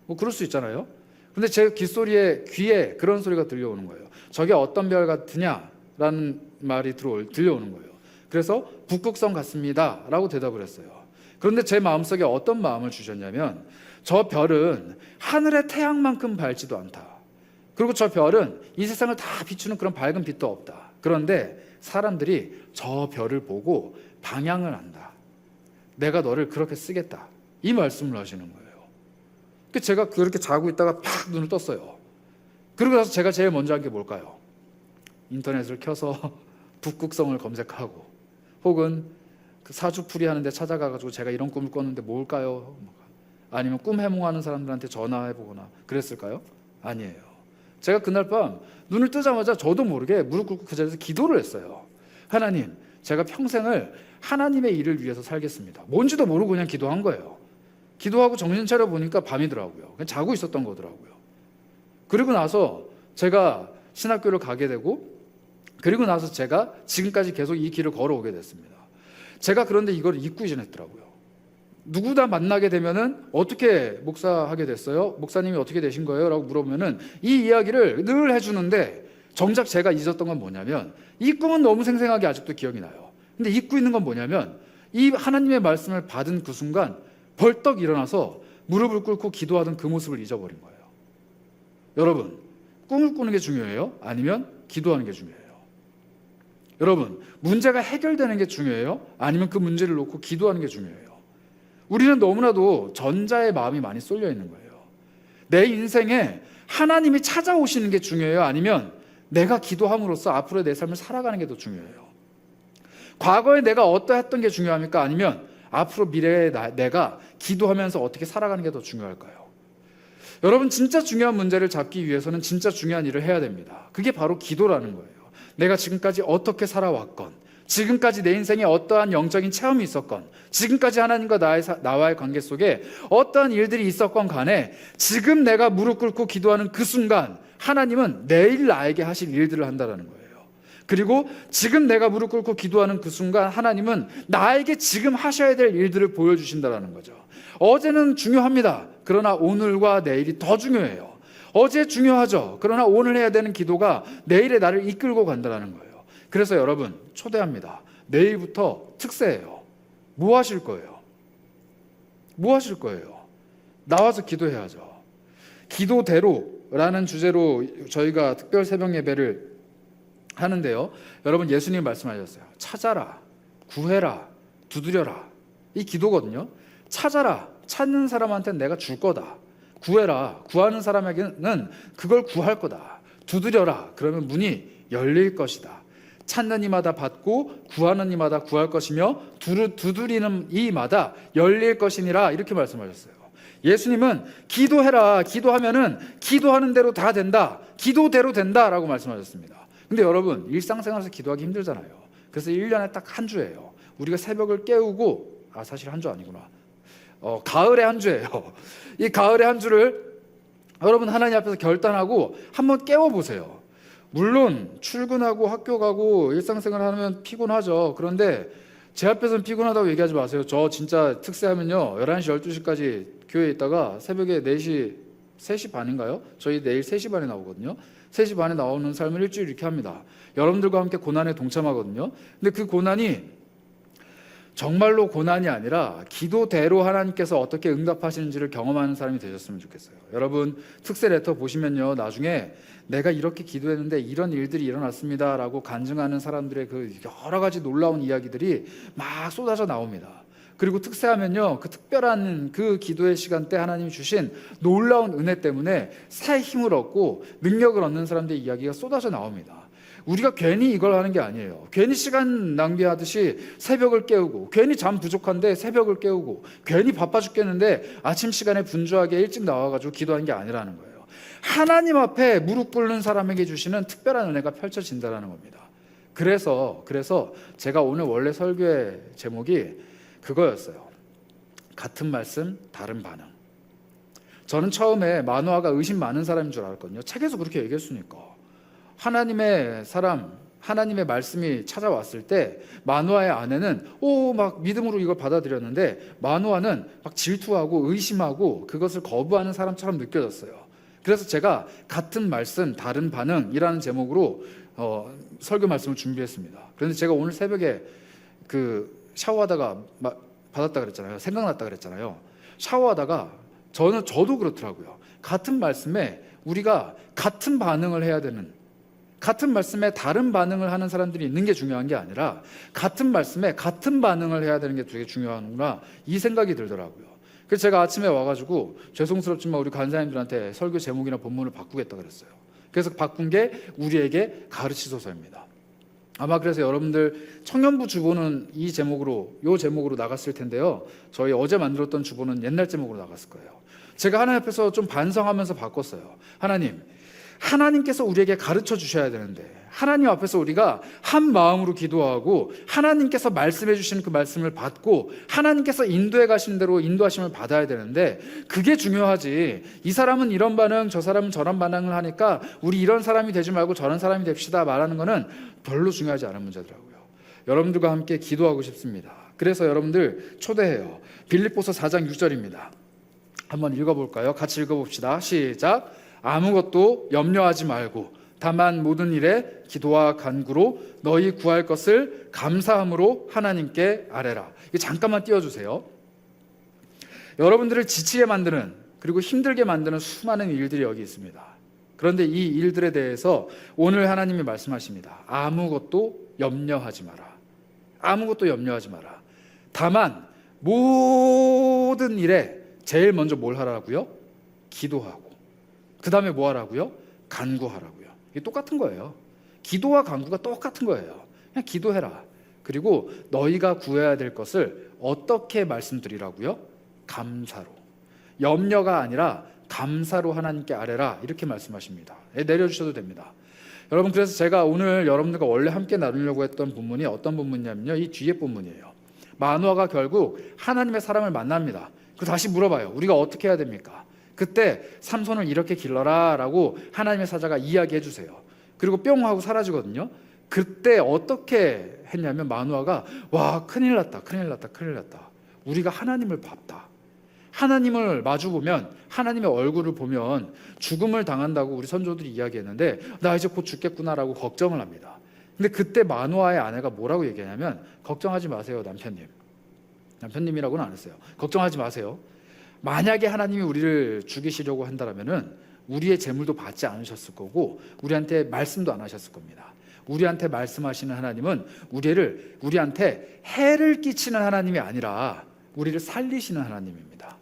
Speaker 1: 뭐 그럴 수 있잖아요. 근데 제 귀에 그런 소리가 들려오는 거예요. 저게 어떤 별 같으냐라는 말이 들려오는 거예요. 그래서 북극성 같습니다 라고 대답을 했어요. 그런데 제 마음속에 어떤 마음을 주셨냐면, 저 별은 하늘의 태양만큼 밝지도 않다. 그리고 저 별은 이 세상을 다 비추는 그런 밝은 빛도 없다. 그런데 사람들이 저 별을 보고 방향을 안다. 내가 너를 그렇게 쓰겠다. 이 말씀을 하시는 거예요. 제가 그렇게 자고 있다가 팍 눈을 떴어요. 그러고 나서 제가 제일 먼저 한 게 뭘까요? 인터넷을 켜서 북극성을 검색하고, 혹은 그 사주풀이 하는데 찾아가가지고 제가 이런 꿈을 꿨는데 뭘까요? 아니면 꿈 해몽하는 사람들한테 전화해보거나 그랬을까요? 아니에요. 제가 그날 밤 눈을 뜨자마자 저도 모르게 무릎 꿇고 그 자리에서 기도를 했어요. 하나님, 제가 평생을 하나님의 일을 위해서 살겠습니다. 뭔지도 모르고 그냥 기도한 거예요. 기도하고 정신 차려 보니까 밤이더라고요. 그냥 자고 있었던 거더라고요. 그리고 나서 제가 신학교를 가게 되고 그리고 나서 제가 지금까지 계속 이 길을 걸어오게 됐습니다. 제가 그런데 이걸 잊고 지냈더라고요. 누구나 만나게 되면은 어떻게 목사하게 됐어요? 목사님이 어떻게 되신 거예요? 라고 물어보면은 이 이야기를 늘 해주는데 정작 제가 잊었던 건 뭐냐면 이 꿈은 너무 생생하게 아직도 기억이 나요. 근데 잊고 있는 건 뭐냐면 이 하나님의 말씀을 받은 그 순간 벌떡 일어나서 무릎을 꿇고 기도하던 그 모습을 잊어버린 거예요. 여러분, 꿈을 꾸는 게 중요해요? 아니면 기도하는 게 중요해요? 여러분, 문제가 해결되는 게 중요해요? 아니면 그 문제를 놓고 기도하는 게 중요해요? 우리는 너무나도 전자의 마음이 많이 쏠려 있는 거예요. 내 인생에 하나님이 찾아오시는 게 중요해요? 아니면 내가 기도함으로써 앞으로의 내 삶을 살아가는 게 더 중요해요? 과거에 내가 어떠했던 게 중요합니까? 아니면 앞으로 미래에 내가 기도하면서 어떻게 살아가는 게 더 중요할까요? 여러분, 진짜 중요한 문제를 잡기 위해서는 진짜 중요한 일을 해야 됩니다. 그게 바로 기도라는 거예요. 내가 지금까지 어떻게 살아왔건, 지금까지 내 인생에 어떠한 영적인 체험이 있었건, 지금까지 하나님과 나와의 관계 속에 어떠한 일들이 있었건 간에 지금 내가 무릎 꿇고 기도하는 그 순간 하나님은 내일 나에게 하실 일들을 한다는 거예요. 그리고 지금 내가 무릎 꿇고 기도하는 그 순간 하나님은 나에게 지금 하셔야 될 일들을 보여주신다는 거죠. 어제는 중요합니다. 그러나 오늘과 내일이 더 중요해요. 어제 중요하죠. 그러나 오늘 해야 되는 기도가 내일의 나를 이끌고 간다는 거예요. 그래서 여러분, 초대합니다. 내일부터 특세예요. 뭐 하실 거예요? 뭐 하실 거예요? 나와서 기도해야죠. 기도대로라는 주제로 저희가 특별 새벽 예배를 하는데요. 여러분, 예수님 말씀하셨어요. 찾아라, 구해라, 두드려라. 이 기도거든요. 찾아라, 찾는 사람한테는 내가 줄 거다. 구해라, 구하는 사람에게는 그걸 구할 거다. 두드려라, 그러면 문이 열릴 것이다. 찾는 이마다 받고 구하는 이마다 구할 것이며 두드리는 이마다 열릴 것이니라, 이렇게 말씀하셨어요. 예수님은 기도해라, 기도하면은 기도하는 대로 다 된다, 기도대로 된다라고 말씀하셨습니다. 근데 여러분, 일상생활에서 기도하기 힘들잖아요. 그래서 1년에 딱 한 주예요. 우리가 새벽을 깨우고, 사실 한 주 아니구나. 가을에 한 주예요. 이 가을에 한 주를 여러분 하나님 앞에서 결단하고 한번 깨워보세요. 물론 출근하고 학교 가고 일상생활 하면 피곤하죠. 그런데 제 앞에서는 피곤하다고 얘기하지 마세요. 저 진짜 특세하면요 11시 12시까지 교회에 있다가 새벽에 4시 3시 반인가요? 저희 내일 3시 반에 나오거든요. 3시 반에 나오는 삶을 일주일 이렇게 합니다. 여러분들과 함께 고난에 동참하거든요. 근데 그 고난이 정말로 고난이 아니라 기도대로 하나님께서 어떻게 응답하시는지를 경험하는 사람이 되셨으면 좋겠어요. 여러분, 특세 레터 보시면요, 나중에 내가 이렇게 기도했는데 이런 일들이 일어났습니다 라고 간증하는 사람들의 그 여러 가지 놀라운 이야기들이 막 쏟아져 나옵니다. 그리고 특세하면요, 그 특별한 그 기도의 시간 때 하나님이 주신 놀라운 은혜 때문에 새 힘을 얻고 능력을 얻는 사람들의 이야기가 쏟아져 나옵니다. 우리가 괜히 이걸 하는 게 아니에요. 괜히 시간 낭비하듯이 새벽을 깨우고, 괜히 잠 부족한데 새벽을 깨우고, 괜히 바빠 죽겠는데 아침 시간에 분주하게 일찍 나와가지고 기도하는 게 아니라는 거예요. 하나님 앞에 무릎 꿇는 사람에게 주시는 특별한 은혜가 펼쳐진다는 겁니다. 그래서 제가 오늘 원래 설교의 제목이 그거였어요. 같은 말씀, 다른 반응. 저는 처음에 만화가 의심 많은 사람인 줄 알았거든요. 책에서 그렇게 얘기했으니까. 하나님의 사람, 하나님의 말씀이 찾아왔을 때 마노아의 아내는 막 믿음으로 이걸 받아들였는데 마노아는 막 질투하고 의심하고 그것을 거부하는 사람처럼 느껴졌어요. 그래서 제가 같은 말씀, 다른 반응이라는 제목으로 설교 말씀을 준비했습니다. 그런데 제가 오늘 새벽에 샤워하다가 받았다 그랬잖아요. 생각났다 그랬잖아요. 샤워하다가 저도 그렇더라고요. 같은 말씀에 우리가 같은 반응을 해야 되는, 같은 말씀에 다른 반응을 하는 사람들이 있는 게 중요한 게 아니라 같은 말씀에 같은 반응을 해야 되는 게 되게 중요하구나, 이 생각이 들더라고요. 그래서 제가 아침에 와가지고 죄송스럽지만 우리 간사님들한테 설교 제목이나 본문을 바꾸겠다 그랬어요. 그래서 바꾼 게 우리에게 가르치소서입니다. 아마 그래서 여러분들 청년부 주보는 이 제목으로 나갔을 텐데요. 저희 어제 만들었던 주보는 옛날 제목으로 나갔을 거예요. 제가 하나님 앞에서 좀 반성하면서 바꿨어요. 하나님, 하나님께서 우리에게 가르쳐 주셔야 되는데, 하나님 앞에서 우리가 한 마음으로 기도하고 하나님께서 말씀해 주시는 그 말씀을 받고 하나님께서 인도해 가시는 대로 인도하심을 받아야 되는데, 그게 중요하지. 이 사람은 이런 반응, 저 사람은 저런 반응을 하니까 우리 이런 사람이 되지 말고 저런 사람이 됩시다 말하는 거는 별로 중요하지 않은 문제더라고요. 여러분들과 함께 기도하고 싶습니다. 그래서 여러분들 초대해요. 빌립보서 4장 6절입니다. 한번 읽어볼까요? 같이 읽어봅시다. 시작. 아무것도 염려하지 말고 다만 모든 일에 기도와 간구로 너희 구할 것을 감사함으로 하나님께 아뢰라. 이거 잠깐만 띄워주세요. 여러분들을 지치게 만드는, 그리고 힘들게 만드는 수많은 일들이 여기 있습니다. 그런데 이 일들에 대해서 오늘 하나님이 말씀하십니다. 아무것도 염려하지 마라. 아무것도 염려하지 마라. 다만 모든 일에 제일 먼저 뭘 하라고요? 기도하고, 그 다음에 뭐 하라고요? 간구하라고요. 이게 똑같은 거예요. 기도와 간구가 똑같은 거예요. 그냥 기도해라. 그리고 너희가 구해야 될 것을 어떻게 말씀드리라고요? 감사로. 염려가 아니라 감사로 하나님께 아뢰라, 이렇게 말씀하십니다. 내려주셔도 됩니다. 여러분, 그래서 제가 오늘 여러분들과 원래 함께 나누려고 했던 본문이 어떤 본문이냐면요, 이 뒤에 본문이에요. 마노아가 결국 하나님의 사람을 만납니다. 그 다시 물어봐요. 우리가 어떻게 해야 됩니까? 그때 삼손을 이렇게 길러라 라고 하나님의 사자가 이야기해 주세요. 그리고 뿅 하고 사라지거든요. 그때 어떻게 했냐면 마노아가, 와, 큰일 났다, 큰일 났다, 큰일 났다. 우리가 하나님을 봤다. 하나님을 마주보면, 하나님의 얼굴을 보면 죽음을 당한다고 우리 선조들이 이야기했는데, 나 이제 곧 죽겠구나라고 걱정을 합니다. 근데 그때 마노아의 아내가 뭐라고 얘기하냐면, 걱정하지 마세요, 남편님. 남편님이라고는 안 했어요. 걱정하지 마세요. 만약에 하나님이 우리를 죽이시려고 한다면은 우리의 재물도 받지 않으셨을 거고 우리한테 말씀도 안 하셨을 겁니다. 우리한테 말씀하시는 하나님은 우리한테 해를 끼치는 하나님이 아니라 우리를 살리시는 하나님입니다.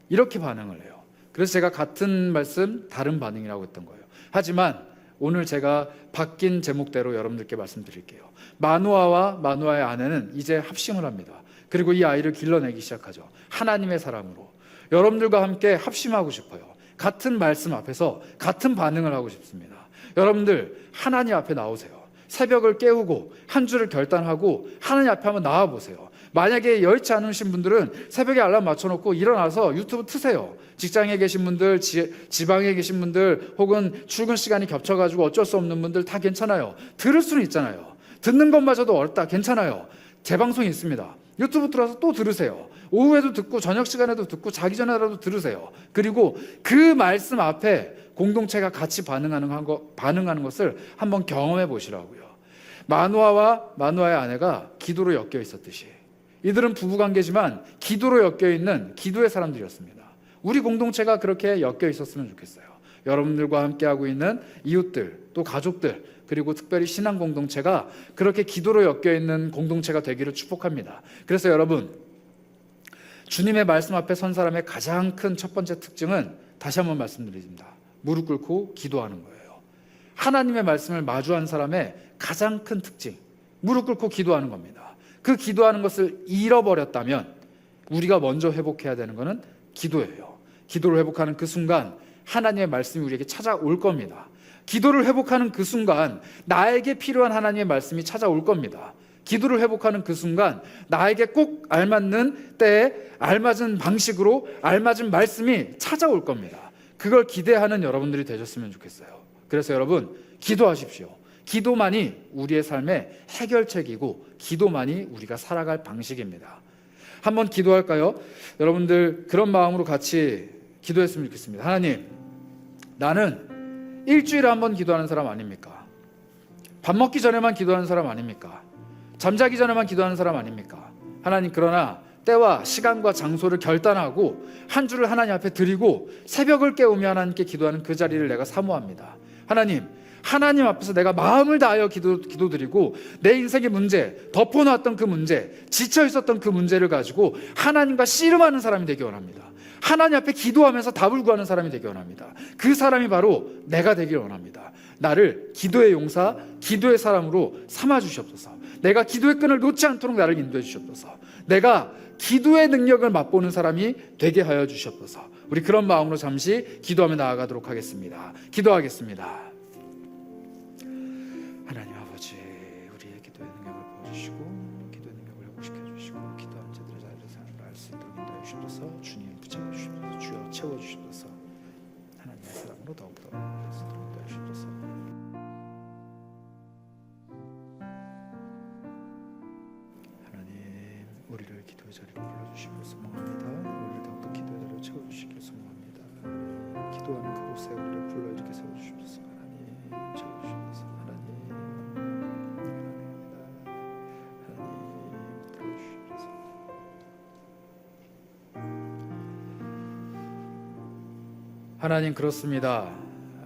Speaker 1: 이렇게 반응을 해요. 그래서 제가 같은 말씀 다른 반응이라고 했던 거예요. 하지만 오늘 제가 바뀐 제목대로 여러분들께 말씀드릴게요. 마노아와 마노아의 아내는 이제 합심을 합니다. 그리고 이 아이를 길러내기 시작하죠. 하나님의 사람으로. 여러분들과 함께 합심하고 싶어요. 같은 말씀 앞에서 같은 반응을 하고 싶습니다. 여러분들 하나님 앞에 나오세요. 새벽을 깨우고 한 주를 결단하고 하나님 앞에 한번 나와보세요. 만약에 여의치 않으신 분들은 새벽에 알람 맞춰놓고 일어나서 유튜브 트세요. 직장에 계신 분들, 지방에 계신 분들, 혹은 출근 시간이 겹쳐가지고 어쩔 수 없는 분들 다 괜찮아요. 들을 수는 있잖아요. 듣는 것마저도 어렵다, 괜찮아요. 재방송이 있습니다. 유튜브 들어서 또 들으세요. 오후에도 듣고 저녁 시간에도 듣고 자기 전에라도 들으세요. 그리고 그 말씀 앞에 공동체가 같이 반응하는 것을 한번 경험해 보시라고요. 마노아와 마노아의 아내가 기도로 엮여 있었듯이 이들은 부부관계지만 기도로 엮여 있는 기도의 사람들이었습니다. 우리 공동체가 그렇게 엮여 있었으면 좋겠어요. 여러분들과 함께하고 있는 이웃들, 또 가족들, 그리고 특별히 신앙 공동체가 그렇게 기도로 엮여 있는 공동체가 되기를 축복합니다. 그래서 여러분, 주님의 말씀 앞에 선 사람의 가장 큰 첫 번째 특징은 다시 한번 말씀드립니다. 무릎 꿇고 기도하는 거예요. 하나님의 말씀을 마주한 사람의 가장 큰 특징, 무릎 꿇고 기도하는 겁니다. 그 기도하는 것을 잃어버렸다면 우리가 먼저 회복해야 되는 것은 기도예요. 기도를 회복하는 그 순간 하나님의 말씀이 우리에게 찾아올 겁니다. 기도를 회복하는 그 순간 나에게 필요한 하나님의 말씀이 찾아올 겁니다. 기도를 회복하는 그 순간 나에게 꼭 알맞는 때에 알맞은 방식으로 알맞은 말씀이 찾아올 겁니다. 그걸 기대하는 여러분들이 되셨으면 좋겠어요. 그래서 여러분, 기도하십시오. 기도만이 우리의 삶의 해결책이고 기도만이 우리가 살아갈 방식입니다. 한번 기도할까요? 여러분들 그런 마음으로 같이 기도했으면 좋겠습니다. 하나님, 나는 일주일에 한 번 기도하는 사람 아닙니까? 밥 먹기 전에만 기도하는 사람 아닙니까? 잠자기 전에만 기도하는 사람 아닙니까? 하나님, 그러나 때와 시간과 장소를 결단하고 한 주를 하나님 앞에 드리고 새벽을 깨우며 하나님께 기도하는 그 자리를 내가 사모합니다. 하나님 앞에서 내가 마음을 다하여 기도드리고 내 인생의 문제, 덮어놨던 그 문제, 지쳐 있었던 그 문제를 가지고 하나님과 씨름하는 사람이 되기 원합니다. 하나님 앞에 기도하면서 답을 구하는 사람이 되기 원합니다. 그 사람이 바로 내가 되길 원합니다. 나를 기도의 용사, 기도의 사람으로 삼아주시옵소서. 내가 기도의 끈을 놓지 않도록 나를 인도해 주시옵소서. 내가 기도의 능력을 맛보는 사람이 되게 하여 주시옵소서. 우리 그런 마음으로 잠시 기도하며 나아가도록 하겠습니다. 기도하겠습니다. 하나님 아버지, 우리의 기도의 능력을 부어주시고 기도의 능력을 회복시켜 주시고 기도하는 자들의 자리에서 알 수 있도록 인도해 주셔서 주님 붙잡아 주시옵소서. 주여 채워 주시옵소서. 하나님의 사랑으로 더욱더 할 수 있도록 인도해 주시옵소서. 하나님, 우리를 기도의 자리로 불러주시길 소망합니다. 우리를 더욱더 기도의 자리로 채워주시길 소망합니다. 기도하는 그곳에 우리를 불러 이렇게 세워주시옵소서. 하나님 채워주시옵소서. 하나님 들어주시옵소서. 하나님, 그렇습니다.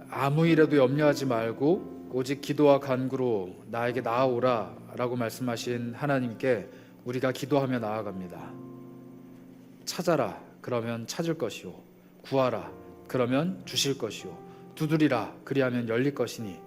Speaker 1: 아무 일에도 염려하지 말고 오직 기도와 간구로 나에게 나아오라 라고 말씀하신 하나님께 우리가 기도하며 나아갑니다. 찾아라, 그러면 찾을 것이요. 구하라, 그러면 주실 것이요. 두드리라, 그리하면 열릴 것이니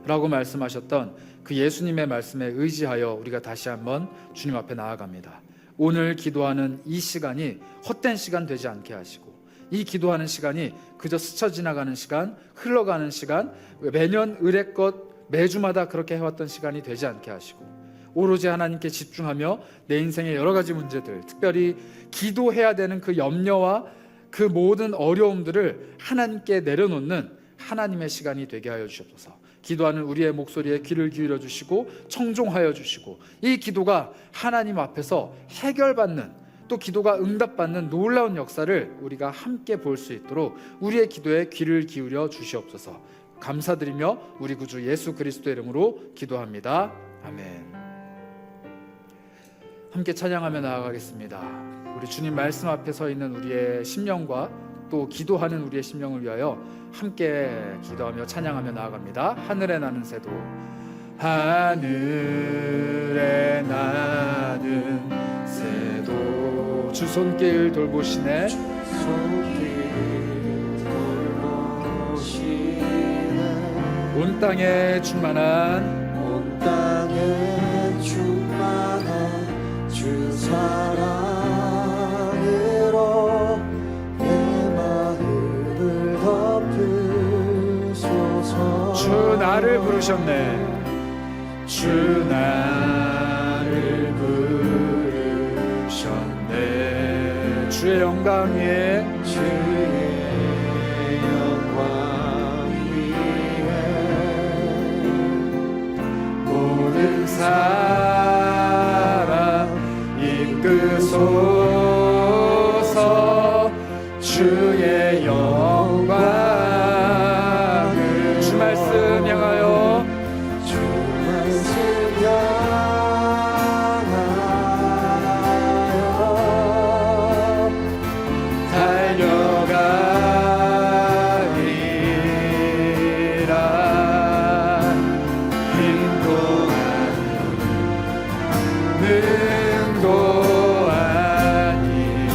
Speaker 1: 라고 말씀하셨던 그 예수님의 말씀에 의지하여 우리가 다시 한번 주님 앞에 나아갑니다. 오늘 기도하는 이 시간이 헛된 시간 되지 않게 하시고, 이 기도하는 시간이 그저 스쳐 지나가는 시간, 흘러가는 시간, 매년 의례껏 매주마다 그렇게 해왔던 시간이 되지 않게 하시고, 오로지 하나님께 집중하며 내 인생의 여러 가지 문제들, 특별히 기도해야 되는 그 염려와 그 모든 어려움들을 하나님께 내려놓는 하나님의 시간이 되게 하여 주시옵소서. 기도하는 우리의 목소리에 귀를 기울여 주시고 청종하여 주시고, 이 기도가 하나님 앞에서 해결받는, 또 기도가 응답받는 놀라운 역사를 우리가 함께 볼 수 있도록 우리의 기도에 귀를 기울여 주시옵소서. 감사드리며 우리 구주 예수 그리스도의 이름으로 기도합니다. 아멘. 함께 찬양하며 나아가겠습니다. 우리 주님 말씀 앞에 서 있는 우리의 심령과 또 기도하는 우리의 심령을 위하여 함께 기도하며 찬양하며 나아갑니다. 하늘에 나는 새도, 하늘에 나는 새도 주 손길 돌보시네. 온 땅에 충만한
Speaker 2: 주 사랑으로 내 마음을 덮으소서.
Speaker 1: 주 나를 부르셨네. 주 나를 부르셨네. 주의 영광 위에,
Speaker 2: 주의 영광 위에
Speaker 1: 모든 사람 이끄소서. 주의 영광을 주 말씀 향하여,
Speaker 2: 주 말씀 향하여
Speaker 1: 달려가리라. 능도 아닌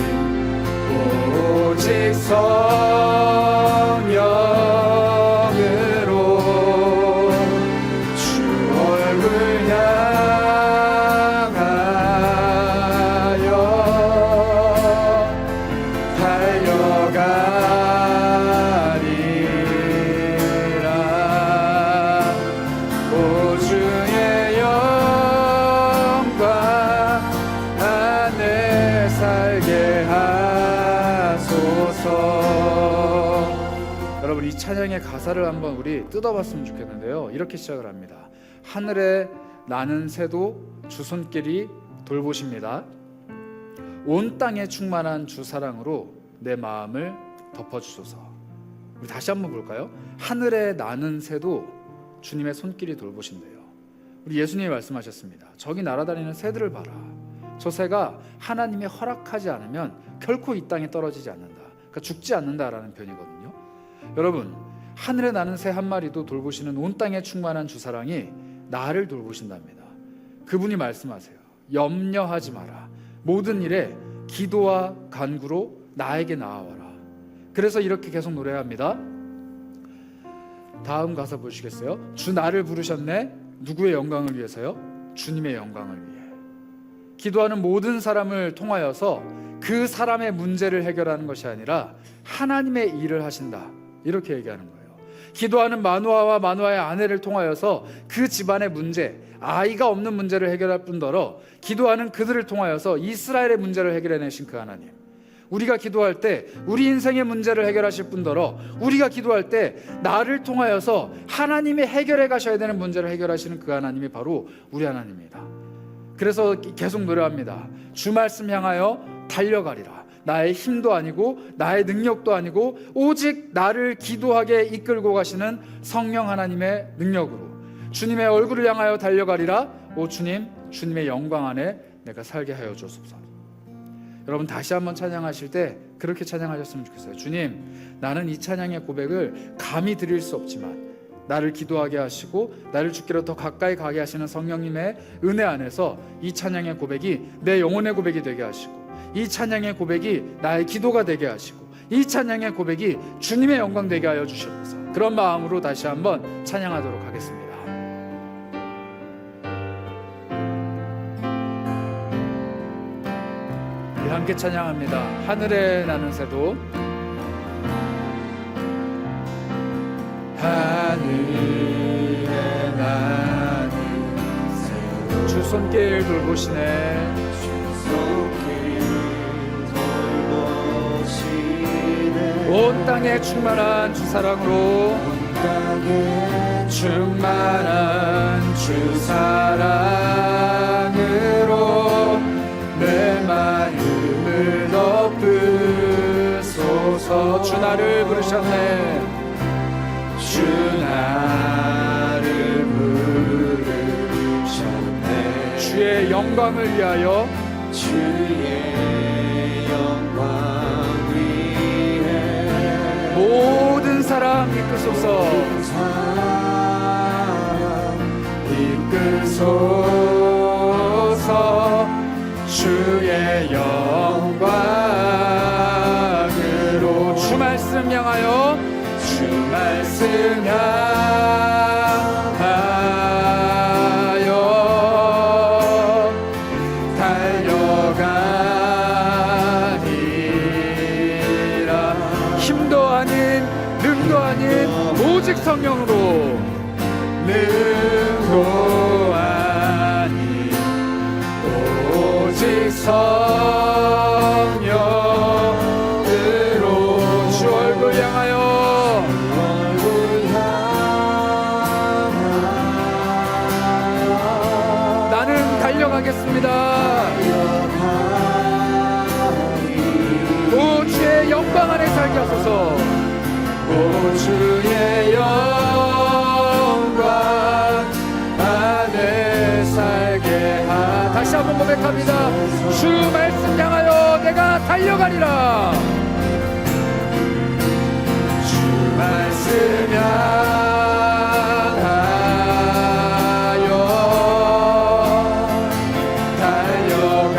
Speaker 1: 오직 성령으로 주 얼굴 향하여 달려가리라. 오 주의 영광 안에 살게 하소서. 여러분, 이 찬양의 가사를 한번 우리 뜯어봤으면 좋겠는데요. 이렇게 시작을 합니다. 하늘에 나는 새도 주 손길이 돌보십니다. 온 땅에 충만한 주 사랑으로 내 마음을 덮어주소서. 우리 다시 한번 볼까요? 하늘에 나는 새도 주님의 손길이 돌보신대요. 우리 예수님이 말씀하셨습니다. 저기 날아다니는 새들을 봐라. 저 새가 하나님이 허락하지 않으면 결코 이 땅에 떨어지지 않는다. 그러니까 죽지 않는다라는 표현이거든요. 여러분, 하늘에 나는 새 한 마리도 돌보시는 온 땅에 충만한 주 사랑이 나를 돌보신답니다. 그분이 말씀하세요. 염려하지 마라. 모든 일에 기도와 간구로 나에게 나아와라. 그래서 이렇게 계속 노래합니다. 다음 가사 보시겠어요? 주 나를 부르셨네. 누구의 영광을 위해서요? 주님의 영광을 위해. 기도하는 모든 사람을 통하여서 그 사람의 문제를 해결하는 것이 아니라 하나님의 일을 하신다, 이렇게 얘기하는 거예요. 기도하는 마누아와 마누아의 아내를 통하여서 그 집안의 문제, 아이가 없는 문제를 해결할 뿐더러 기도하는 그들을 통하여서 이스라엘의 문제를 해결해내신 그 하나님, 우리가 기도할 때 우리 인생의 문제를 해결하실 뿐더러 우리가 기도할 때 나를 통하여서 하나님이 해결해 가셔야 되는 문제를 해결하시는 그 하나님이 바로 우리 하나님입니다. 그래서 계속 노래합니다. 주 말씀 향하여 달려가리라. 나의 힘도 아니고 나의 능력도 아니고 오직 나를 기도하게 이끌고 가시는 성령 하나님의 능력으로 주님의 얼굴을 향하여 달려가리라. 오 주님, 주님의 영광 안에 내가 살게 하여 주옵소서. 여러분 다시 한번 찬양하실 때 그렇게 찬양하셨으면 좋겠어요. 주님, 나는 이 찬양의 고백을 감히 드릴 수 없지만 나를 기도하게 하시고 나를 주께로 더 가까이 가게 하시는 성령님의 은혜 안에서 이 찬양의 고백이 내 영혼의 고백이 되게 하시고, 이 찬양의 고백이 나의 기도가 되게 하시고, 이 찬양의 고백이 주님의 영광 되게 하여 주시옵소서. 그런 마음으로 다시 한번 찬양하도록 하겠습니다. 우리 함께 찬양합니다. 하늘에 나는 새도. 하늘에 나는 새도 주 손길 돌보시네. 온 땅에 충만한 주 사랑으로, 충만한 주 사랑으로 내 마음을 덮으소서. 주 나를 부르셨네. 주 나를 부르셨네. 주의 영광을 위하여, 주의 영광 위해 모든 사람 이끄소서. 이끄소서. 주의 영광으로 주 말씀 향하여, 주 말씀 향하여 달려가리라. 힘도 아닌 능도 아닌 오직 성령으로, 능도 아닌 오직 성령으로 주 얼굴 향하여, 나는 달려가겠습니다. 오 주의 영광 안에 살게 하소서. 오 주의 영광 안에 살게 하. 다시 한번 고백합니다. 주 말씀 향하여 내가 달려가리라. 주 말씀 향하여 달려가리라.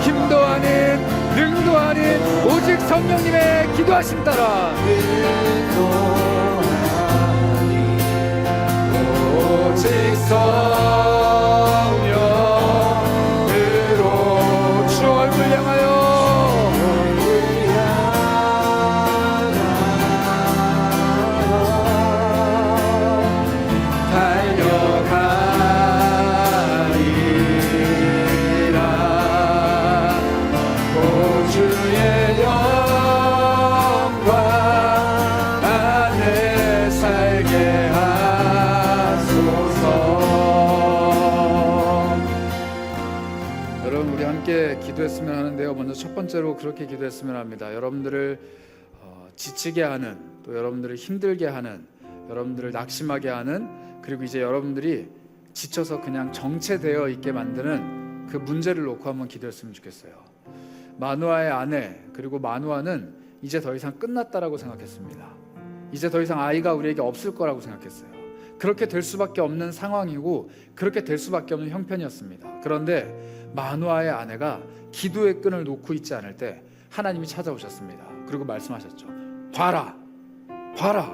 Speaker 1: 힘도 아닌 능도 아닌 오직 성령님의 기도하심 따라, 오직 성령으로 주 얼굴 향하여 달려가리라. 오 주의 영광 안에 살게 하소서. 여러분 우리 함께 기도했으면 하는데요. 먼저 첫 번째로 그렇게 기도했으면 합니다. 여러분들을 지치게 하는, 또 여러분들을 힘들게 하는, 여러분들을 낙심하게 하는, 그리고 이제 여러분들이 지쳐서 그냥 정체되어 있게 만드는 그 문제를 놓고 한번 기도했으면 좋겠어요. 마누아의 아내, 그리고 마누아는 이제 더 이상 끝났다라고 생각했습니다. 이제 더 이상 아이가 우리에게 없을 거라고 생각했어요. 그렇게 될 수밖에 없는 상황이고 그렇게 될 수밖에 없는 형편이었습니다. 그런데 마누아의 아내가 기도의 끈을 놓고 있지 않을 때 하나님이 찾아오셨습니다. 그리고 말씀하셨죠. 봐라, 봐라.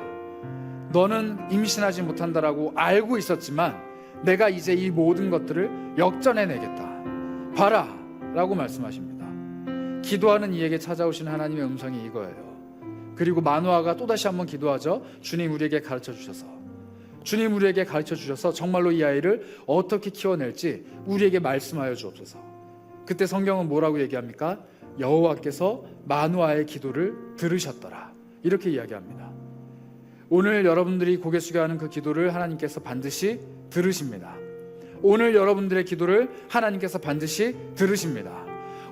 Speaker 1: 너는 임신하지 못한다라고 알고 있었지만 내가 이제 이 모든 것들을 역전해내겠다. 봐라 라고 말씀하십니다. 기도하는 이에게 찾아오신 하나님의 음성이 이거예요. 그리고 마누아가 또다시 한번 기도하죠. 주님 우리에게 가르쳐 주셔서, 주님 우리에게 가르쳐 주셔서 정말로 이 아이를 어떻게 키워낼지 우리에게 말씀하여 주옵소서. 그때 성경은 뭐라고 얘기합니까? 여호와께서 마누아의 기도를 들으셨더라, 이렇게 이야기합니다. 오늘 여러분들이 고개 숙여 하는 그 기도를 하나님께서 반드시 들으십니다. 오늘 여러분들의 기도를 하나님께서 반드시 들으십니다.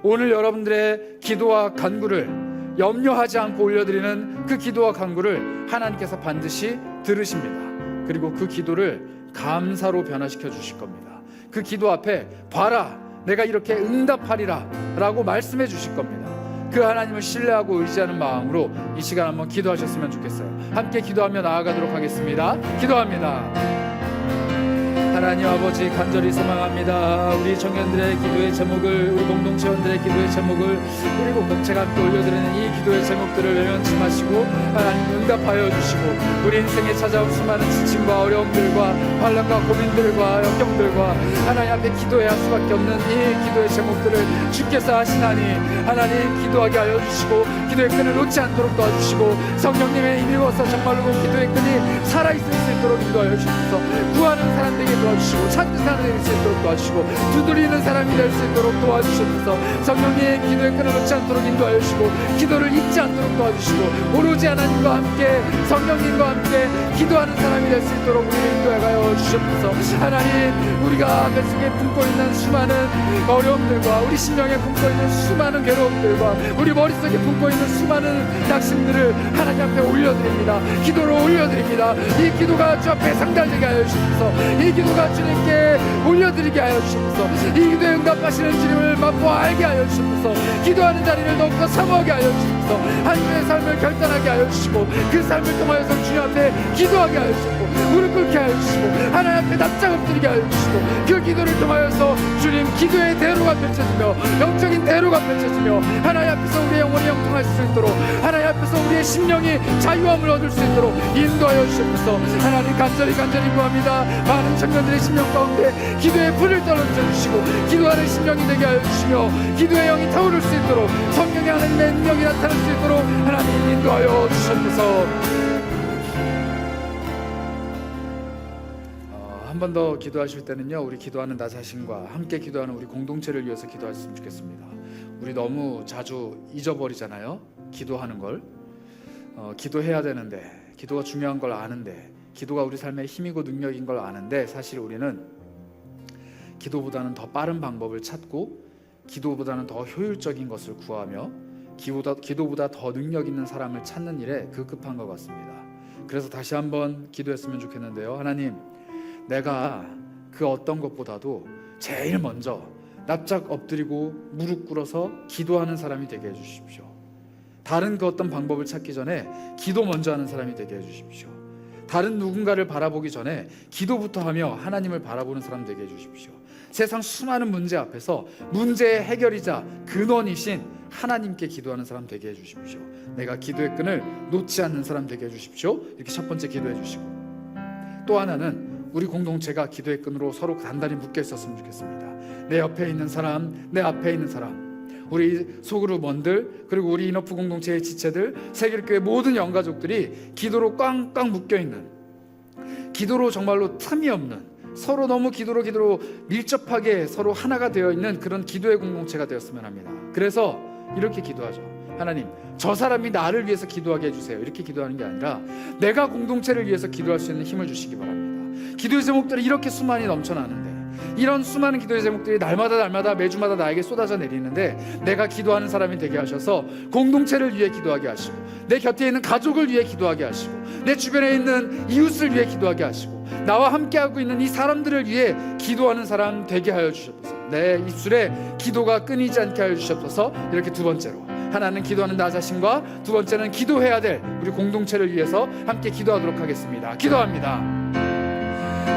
Speaker 1: 오늘 여러분들의 기도와 간구를 염려하지 않고 올려드리는 그 기도와 간구를 하나님께서 반드시 들으십니다. 그리고 그 기도를 감사로 변화시켜 주실 겁니다. 그 기도 앞에 봐라 내가 이렇게 응답하리라 라고 말씀해 주실 겁니다. 그 하나님을 신뢰하고 의지하는 마음으로 이 시간 한번 기도하셨으면 좋겠어요. 함께 기도하며 나아가도록 하겠습니다. 기도합니다. 하나님 아버지, 간절히 소망합니다. 우리 청년들의 기도의 제목을, 우리 공동체원들의 기도의 제목을, 그리고 공체가 함께 올려드리는 이 기도의 제목들을 외면치 마시고 하나님 응답하여 주시고, 우리 인생에 찾아온 수많은 지침과 어려움들과 환난과 고민들과 역경들과 하나님 앞에 기도해야 할 수밖에 없는 이 기도의 제목들을 주께서 하시나니 하나님 기도하게 하여 주시고, 기도의 끈을 놓지 않도록 도와주시고, 성령님의 힘입어서 정말로 그 기도의 끈이 살아있을 수 있도록 인도하여 주셔서 구하는 사람들에게 도와주시고, 찾는 사람들이 될 수 있도록 도와주시고, 두드리는 사람이 될 수 있도록 도와주셔서 성령의 기도의 끈을 놓지 않도록 인도하여 주시고, 기도를 잊지 않도록 도와주시고, 오로지 하나님과 함께 성령님과 함께 기도하는 사람이 될 수 있도록 우리를 인도하여 주셔서, 하나님 우리가 뱃속에 품고 있는 수많은 어려움들과 우리 심령에 품고 있는 수많은 괴로움들과 우리 머릿속에 품고 있는 수많은 낙심들을 하나님 앞에 올려드립니다. 기도로 올려드립니다. 이 기도가 주 앞에 상달되게 하여 주셔서, 이 기도가 주님께 올려드리게 하여 주셔서, 이 기도에 응답하시는 주님을 맛보아 알게 하여 주셔서, 기도하는 자리를 더욱더 사모하게 하여 주셔서, 한 주의 삶을 결단하게 하여 주시고, 그 삶을 통하여서 주님 앞에 기도하게 하여 주시고, 무릎 꿇게 하여 주시고, 하나님 앞에 납작 엎드리게 하여 주시고, 그 기도를 통하여서 주님 기도의 대로가 펼쳐지며 영적인 대로가 펼쳐지며 하나님 앞에서 우리의 영혼이 형통할 수 있도록, 하나님 앞에서 우리의 심령이 자유함을 얻을 수 있도록 인도하여 주셔서, 하나님 간절히 구합니다. 많은 청년들의 심령 가운데 기도의 불을 떨어져 주시고, 기도하는 심령이 되게 하여 주시며, 기도의 영이 타오를 수 있도록, 성령의 하나님의 능력이 나타날 수 있도록 하나님 인도하여 주셔서, 한 번 더 기도하실 때는요, 우리 기도하는 나 자신과 함께 기도하는 우리 공동체를 위해서 기도하셨으면 좋겠습니다. 우리 너무 자주 잊어버리잖아요, 기도하는 걸. 기도해야 되는데, 기도가 중요한 걸 아는데, 기도가 우리 삶의 힘이고 능력인 걸 아는데, 사실 우리는 기도보다는 더 빠른 방법을 찾고, 기도보다는 더 효율적인 것을 구하며, 기도보다 더 능력 있는 사람을 찾는 일에 급급한 것 같습니다. 그래서 다시 한번 기도했으면 좋겠는데요. 하나님, 내가 그 어떤 것보다도 제일 먼저 납작 엎드리고 무릎 꿇어서 기도하는 사람이 되게 해주십시오. 다른 그 어떤 방법을 찾기 전에 기도 먼저 하는 사람이 되게 해주십시오. 다른 누군가를 바라보기 전에 기도부터 하며 하나님을 바라보는 사람 되게 해주십시오. 세상 수많은 문제 앞에서 문제의 해결이자 근원이신 하나님께 기도하는 사람 되게 해주십시오. 내가 기도의 끈을 놓지 않는 사람 되게 해주십시오. 이렇게 첫 번째 기도해 주시고, 또 하나는 우리 공동체가 기도의 끈으로 서로 단단히 묶여 있었으면 좋겠습니다. 내 옆에 있는 사람, 내 앞에 있는 사람, 우리 소그룹원들, 그리고 우리 인어프 공동체의 지체들, 세계교회 모든 영가족들이 기도로 꽝꽝 묶여있는, 기도로 정말로 틈이 없는, 서로 너무 기도로 밀접하게 서로 하나가 되어 있는 그런 기도의 공동체가 되었으면 합니다. 그래서 이렇게 기도하죠. 하나님, 저 사람이 나를 위해서 기도하게 해주세요. 이렇게 기도하는 게 아니라 내가 공동체를 위해서 기도할 수 있는 힘을 주시기 바랍니다. 기도의 제목들이 이렇게 수많이 넘쳐나는데, 이런 수많은 기도의 제목들이 날마다 매주마다 나에게 쏟아져 내리는데, 내가 기도하는 사람이 되게 하셔서 공동체를 위해 기도하게 하시고, 내 곁에 있는 가족을 위해 기도하게 하시고, 내 주변에 있는 이웃을 위해 기도하게 하시고, 나와 함께하고 있는 이 사람들을 위해 기도하는 사람 되게 하여 주셨소서. 내 입술에 기도가 끊이지 않게 하여 주셨소서. 이렇게 두 번째로, 하나는 기도하는 나 자신과, 두 번째는 기도해야 될 우리 공동체를 위해서 함께 기도하도록 하겠습니다. 기도합니다.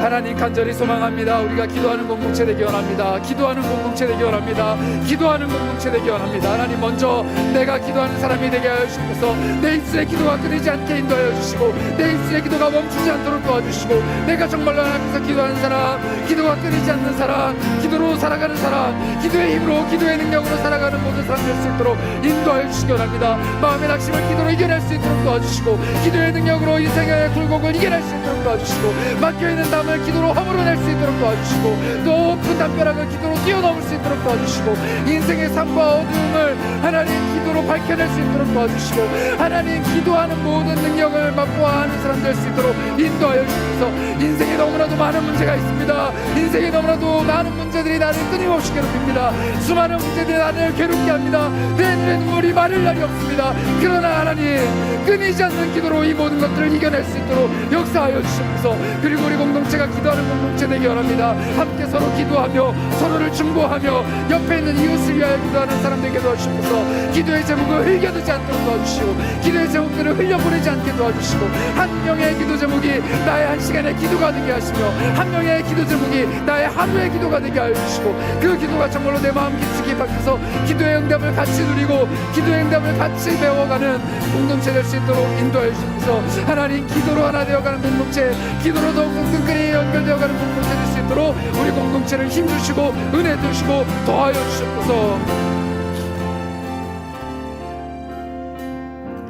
Speaker 1: 하나님 간절히 소망합니다. 우리가 기도하는 공동체 되기 원합니다. 기도하는 공동체 되기 원합니다. 기도하는 공동체 되기 원합니다. 하나님 먼저 내가 기도하는 사람이 되게 하여 주셔서 내 입술의 기도가 끊이지 않게 인도하여 주시고 내 입술의 기도가 멈추지 않도록 도와주시고 내가 정말로 하나님 앞에서 기도하는 사람, 기도가 끊이지 않는 사람, 기도로 살아가는 사람, 기도의 힘으로 기도의 능력으로 살아가는 모든 사람 될 수 있도록 인도하여 주시기 원합니다. 마음의 낙심을 기도로 이겨낼 수 있도록 도와주시고 기도의 능력으로 인생의 굴곡을 이겨낼 수 있도록 도와주시고 막혀있는 담을 기도로 허물어낼 수 있도록 도와주시고 높은 담벼락을 기도로 뛰어넘을 수 있도록 도와주시고 인생의 삶과 어두움을 하나님 기도로 밝혀낼 수 있도록 도와주시고 하나님 기도하는 모든 능력을 맛보아하는 사람 될 수 있도록 인도하여 주셔서 인생에 너무나도 많은 문제가 있습니다. 인생에 너무나도 많은 문제들이 나를 끊임없이 괴롭힙니다. 수많은 문제들이 나를 괴롭게 합니다. 내 눈에 눈물이 마를 날이 없습니다. 그러나 하나님 끊이지 않는 기도로 이 모든 것들을 이겨낼 수 있도록 역사하여 주시옵소서. 그리고 우리 공동체가 기도하는 공동체 되기 원합니다. 함께 서로 기도하며 서로를 중보하며 옆에 있는 이웃을 위하여 기도하는 사람 되게 도와주시옵소서. 기도의 제목을 흘겨두지 않도록 도와주시고 기도의 제목들을 흘려보내지 않게 도와주시고 한 명의 기도 제목이 나의 한 시간의 기도가 되게 하시며 한 명의 기도 제목이 나의 하루의 기도가 되게 하여 주시고 그 기도가 정말로 내 마음 깊숙이 박혀서 기도의 응답을 같이 누리고 기도의 응답을 같이 배워가는 공동체 될 수 있도록 인도하여 주시옵소서. 하나님 기도로 하나 되어가는 공동체, 기도로 더욱 끈끈히 연결되어가는 공동체 될 수 있도록 우리 공동체를 힘주시고 은혜 주시고 더하여 주시옵소서.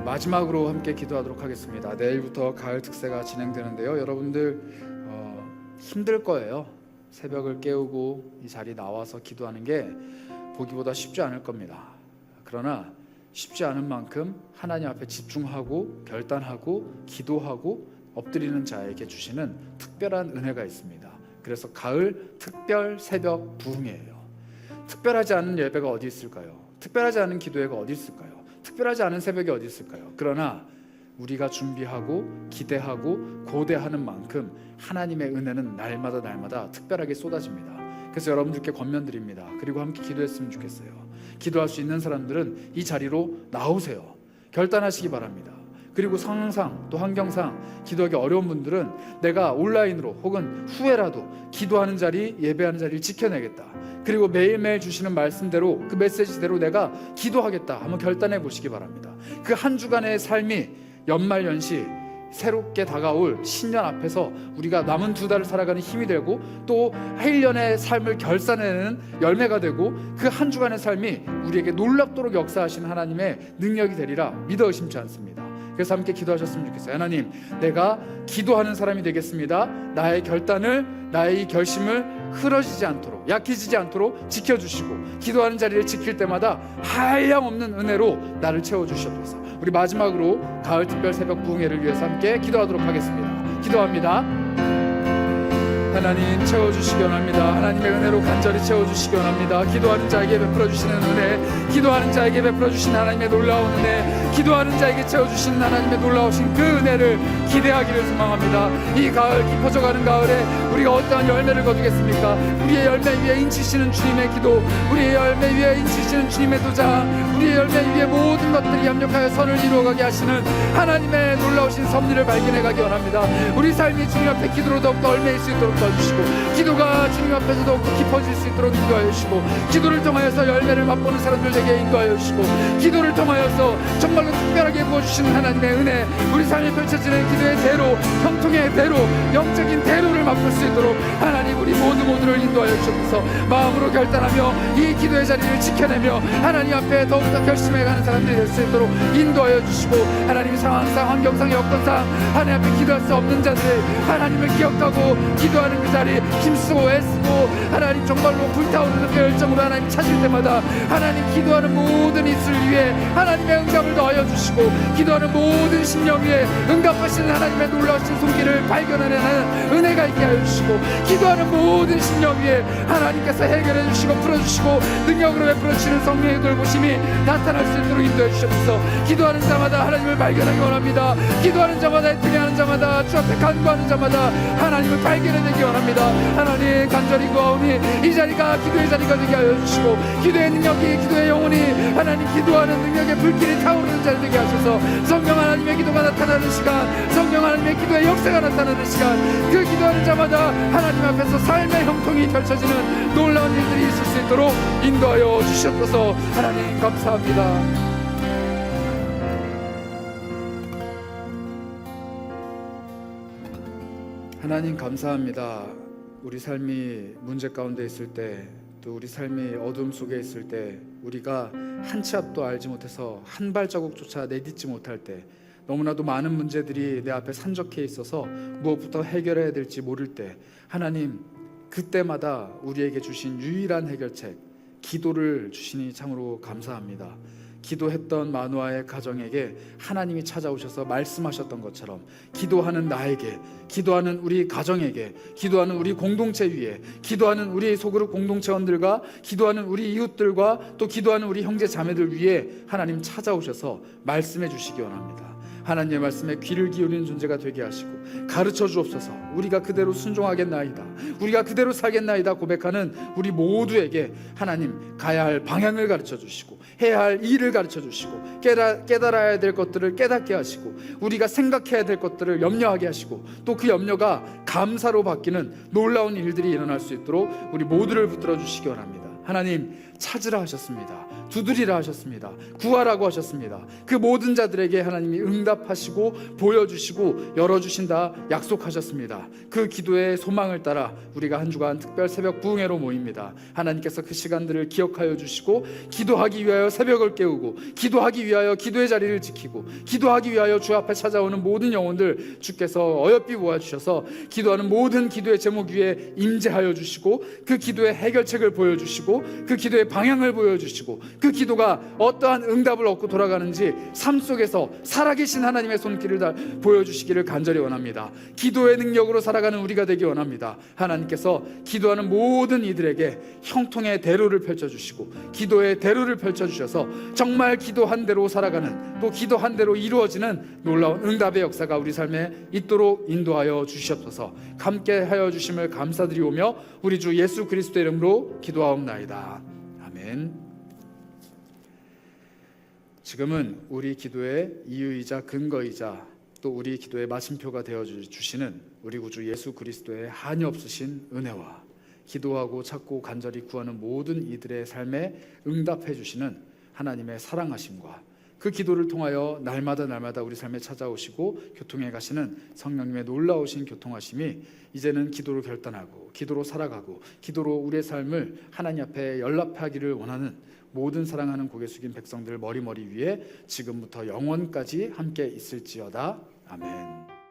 Speaker 1: 마지막으로 함께 기도하도록 하겠습니다. 내일부터 가을 특세가 진행되는데요. 여러분들 힘들 거예요. 새벽을 깨우고 이 자리에 나와서 기도하는 게 보기보다 쉽지 않을 겁니다. 그러나 쉽지 않은 만큼 하나님 앞에 집중하고 결단하고 기도하고 엎드리는 자에게 주시는 특별한 은혜가 있습니다. 그래서 가을 특별 새벽 부흥이에요. 특별하지 않은 예배가 어디 있을까요? 특별하지 않은 기도회가 어디 있을까요? 특별하지 않은 새벽이 어디 있을까요? 그러나 우리가 준비하고 기대하고 고대하는 만큼 하나님의 은혜는 날마다 특별하게 쏟아집니다. 그래서 여러분들께 권면드립니다. 그리고 함께 기도했으면 좋겠어요. 기도할 수 있는 사람들은 이 자리로 나오세요. 결단하시기 바랍니다. 그리고 상황상 또 환경상 기도하기 어려운 분들은 내가 온라인으로 혹은 후에라도 기도하는 자리, 예배하는 자리를 지켜내겠다. 그리고 매일매일 주시는 말씀대로 그 메시지대로 내가 기도하겠다 한번 결단해 보시기 바랍니다. 그 한 주간의 삶이 연말연시 새롭게 다가올 신년 앞에서 우리가 남은 2달을 살아가는 힘이 되고 또 1년의 삶을 결산해내는 열매가 되고 그 한 주간의 삶이 우리에게 놀랍도록 역사하시는 하나님의 능력이 되리라 믿어 의심치 않습니다. 그래서 함께 기도하셨으면 좋겠어요. 하나님, 내가 기도하는 사람이 되겠습니다. 나의 결단을, 나의 결심을 흐려지지 않도록, 약해지지 않도록 지켜주시고 기도하는 자리를 지킬 때마다 한량없는 은혜로 나를 채워주시옵소서. 우리 마지막으로 가을 특별 새벽 부흥회를 위해서 함께 기도하도록 하겠습니다. 기도합니다. 하나님 채워주시기 원합니다. 하나님의 은혜로 간절히 채워주시기 원합니다. 기도하는 자에게 베풀어주시는 은혜, 기도하는 자에게 베풀어주시는 하나님의 놀라운 은혜, 기도하는 자에게 채워주시는 하나님의 놀라우신 그 은혜를 기대하기를 소망합니다. 이 가을, 깊어져가는 가을에 우리가 어떠한 열매를 거두겠습니까? 우리의 열매 위에 인치시는 주님의 기도, 우리의 열매 위에 인치시는 주님의 도장, 우리의 열매 위에 모든 것들이 합력하여 선을 이루어가게 하시는 하나님의 놀라우신 섭리를 발견해가기 원합니다. 우리 삶이 주님 앞에 기도로 더욱더 얼매일 수 있도록 도와주시고 기도가 주님 앞에서 더욱더 깊어질 수 있도록 인도하여 주시고 기도를 통하여서 열매를 맛보는 사람들 에게 인도하여 주시고 기도를 통하여서 정말로 특별하게 부어주시는 하나님의 은혜, 우리 삶에 펼쳐지는 기도의 대로, 형통의 대로, 영적인 대로를 맛볼 수 있도록 하나님 우리 모두를 인도하여 주셔서 마음으로 결단하며 이 기도의 자리를 지켜내며 하나님 앞에 더욱더 결심해가는 사람들이 될 수 있도록 인도하여 주시고 하나님 상황상, 환경상, 여건상 하나님 앞에 기도할 수 없는 자들 하나님을 기억하고 기도하는 그 자리 힘쓰고 애쓰고 하나님 정말로 불타오르는 그 열정으로 하나님 찾을 때마다 하나님 기도하는 모든 이들 위에 하나님의 응답을 더하여 주시고 기도하는 모든 심령 위에 응답하시는 하나님의 놀라우신 손길을 발견하는 은혜가 있게 하여 주시고 기도하는 모든 심령 위에 하나님께서 해결해 주시고 풀어주시고 능력으로 베풀어 주시는 성령의 돌보심이 나타날 수 있도록 인도해 주셔서 기도하는 자마다 하나님을 발견하기 원합니다. 기도하는 자마다 애통해 하는 자마다 주 앞에 간구하는 자마다 하나님을 발견해내기 원합니다. 하나님 간절히 구하오니 이 자리가 기도의 자리가 되게 하여 주시고 기도의 능력이, 기도의 영혼이 하나님 기도하는 능력의 불길이 타오르는 자리 되게 하셔서 성령 하나님의 기도가 나타나는 시간, 성령 하나님의 기도의 역사가 나타나는 시간, 그 기도하는 기도하는 자마다 하나님 앞에서 삶의 형통이 펼쳐지는 놀라운 일들이 있을 수 있도록 인도하여 주시옵소서. 하나님 감사합니다. 하나님 감사합니다. 우리 삶이 문제 가운데 있을 때, 또 우리 삶이 어둠 속에 있을 때, 우리가 한 치 앞도 알지 못해서 한 발자국조차 내딛지 못할 때, 너무나도 많은 문제들이 내 앞에 산적해 있어서 무엇부터 해결해야 될지 모를 때, 하나님 그때마다 우리에게 주신 유일한 해결책 기도를 주시니 참으로 감사합니다. 기도했던 마누아의 가정에게 하나님이 찾아오셔서 말씀하셨던 것처럼 기도하는 나에게, 기도하는 우리 가정에게, 기도하는 우리 공동체 위에, 기도하는 우리 소그룹 공동체원들과 기도하는 우리 이웃들과 또 기도하는 우리 형제 자매들 위에 하나님 찾아오셔서 말씀해 주시기 원합니다. 하나님의 말씀에 귀를 기울이는 존재가 되게 하시고 가르쳐 주옵소서. 우리가 그대로 순종하겠나이다, 우리가 그대로 살겠나이다 고백하는 우리 모두에게 하나님 가야 할 방향을 가르쳐 주시고 해야 할 일을 가르쳐 주시고 깨달아야 될 것들을 깨닫게 하시고 우리가 생각해야 될 것들을 염려하게 하시고 또 그 염려가 감사로 바뀌는 놀라운 일들이 일어날 수 있도록 우리 모두를 붙들어 주시기 원합니다. 하나님 찾으라 하셨습니다. 두드리라 하셨습니다. 구하라고 하셨습니다. 그 모든 자들에게 하나님이 응답하시고 보여주시고 열어주신다 약속하셨습니다. 그 기도의 소망을 따라 우리가 한 주간 특별 새벽 부흥회로 모입니다. 하나님께서 그 시간들을 기억하여 주시고 기도하기 위하여 새벽을 깨우고 기도하기 위하여 기도의 자리를 지키고 기도하기 위하여 주 앞에 찾아오는 모든 영혼들 주께서 어여삐 모아주셔서 기도하는 모든 기도의 제목 위에 임재하여 주시고 그 기도의 해결책을 보여주시고 그 기도의 방향을 보여주시고 그 기도가 어떠한 응답을 얻고 돌아가는지 삶 속에서 살아계신 하나님의 손길을 다 보여주시기를 간절히 원합니다. 기도의 능력으로 살아가는 우리가 되기 원합니다. 하나님께서 기도하는 모든 이들에게 형통의 대로를 펼쳐주시고 기도의 대로를 펼쳐주셔서 정말 기도한 대로 살아가는, 또 기도한 대로 이루어지는 놀라운 응답의 역사가 우리 삶에 있도록 인도하여 주시옵소서. 함께 하여 주심을 감사드리오며 우리 주 예수 그리스도의 이름으로 기도하옵나이다. 아멘. 지금은 우리 기도의 이유이자 근거이자 또 우리 기도의 마침표가 되어 주시는 우리 구주 예수 그리스도의 한이 없으신 은혜와 기도하고 찾고 간절히 구하는 모든 이들의 삶에 응답해 주시는 하나님의 사랑하심과 그 기도를 통하여 날마다 우리 삶에 찾아오시고 교통해 가시는 성령님의 놀라우신 교통하심이 이제는 기도로 결단하고 기도로 살아가고 기도로 우리의 삶을 하나님 앞에 연락하기를 원하는 모든 사랑하는 고개 숙인 백성들 머리 위에 지금부터 영원까지 함께 있을지어다. 아멘.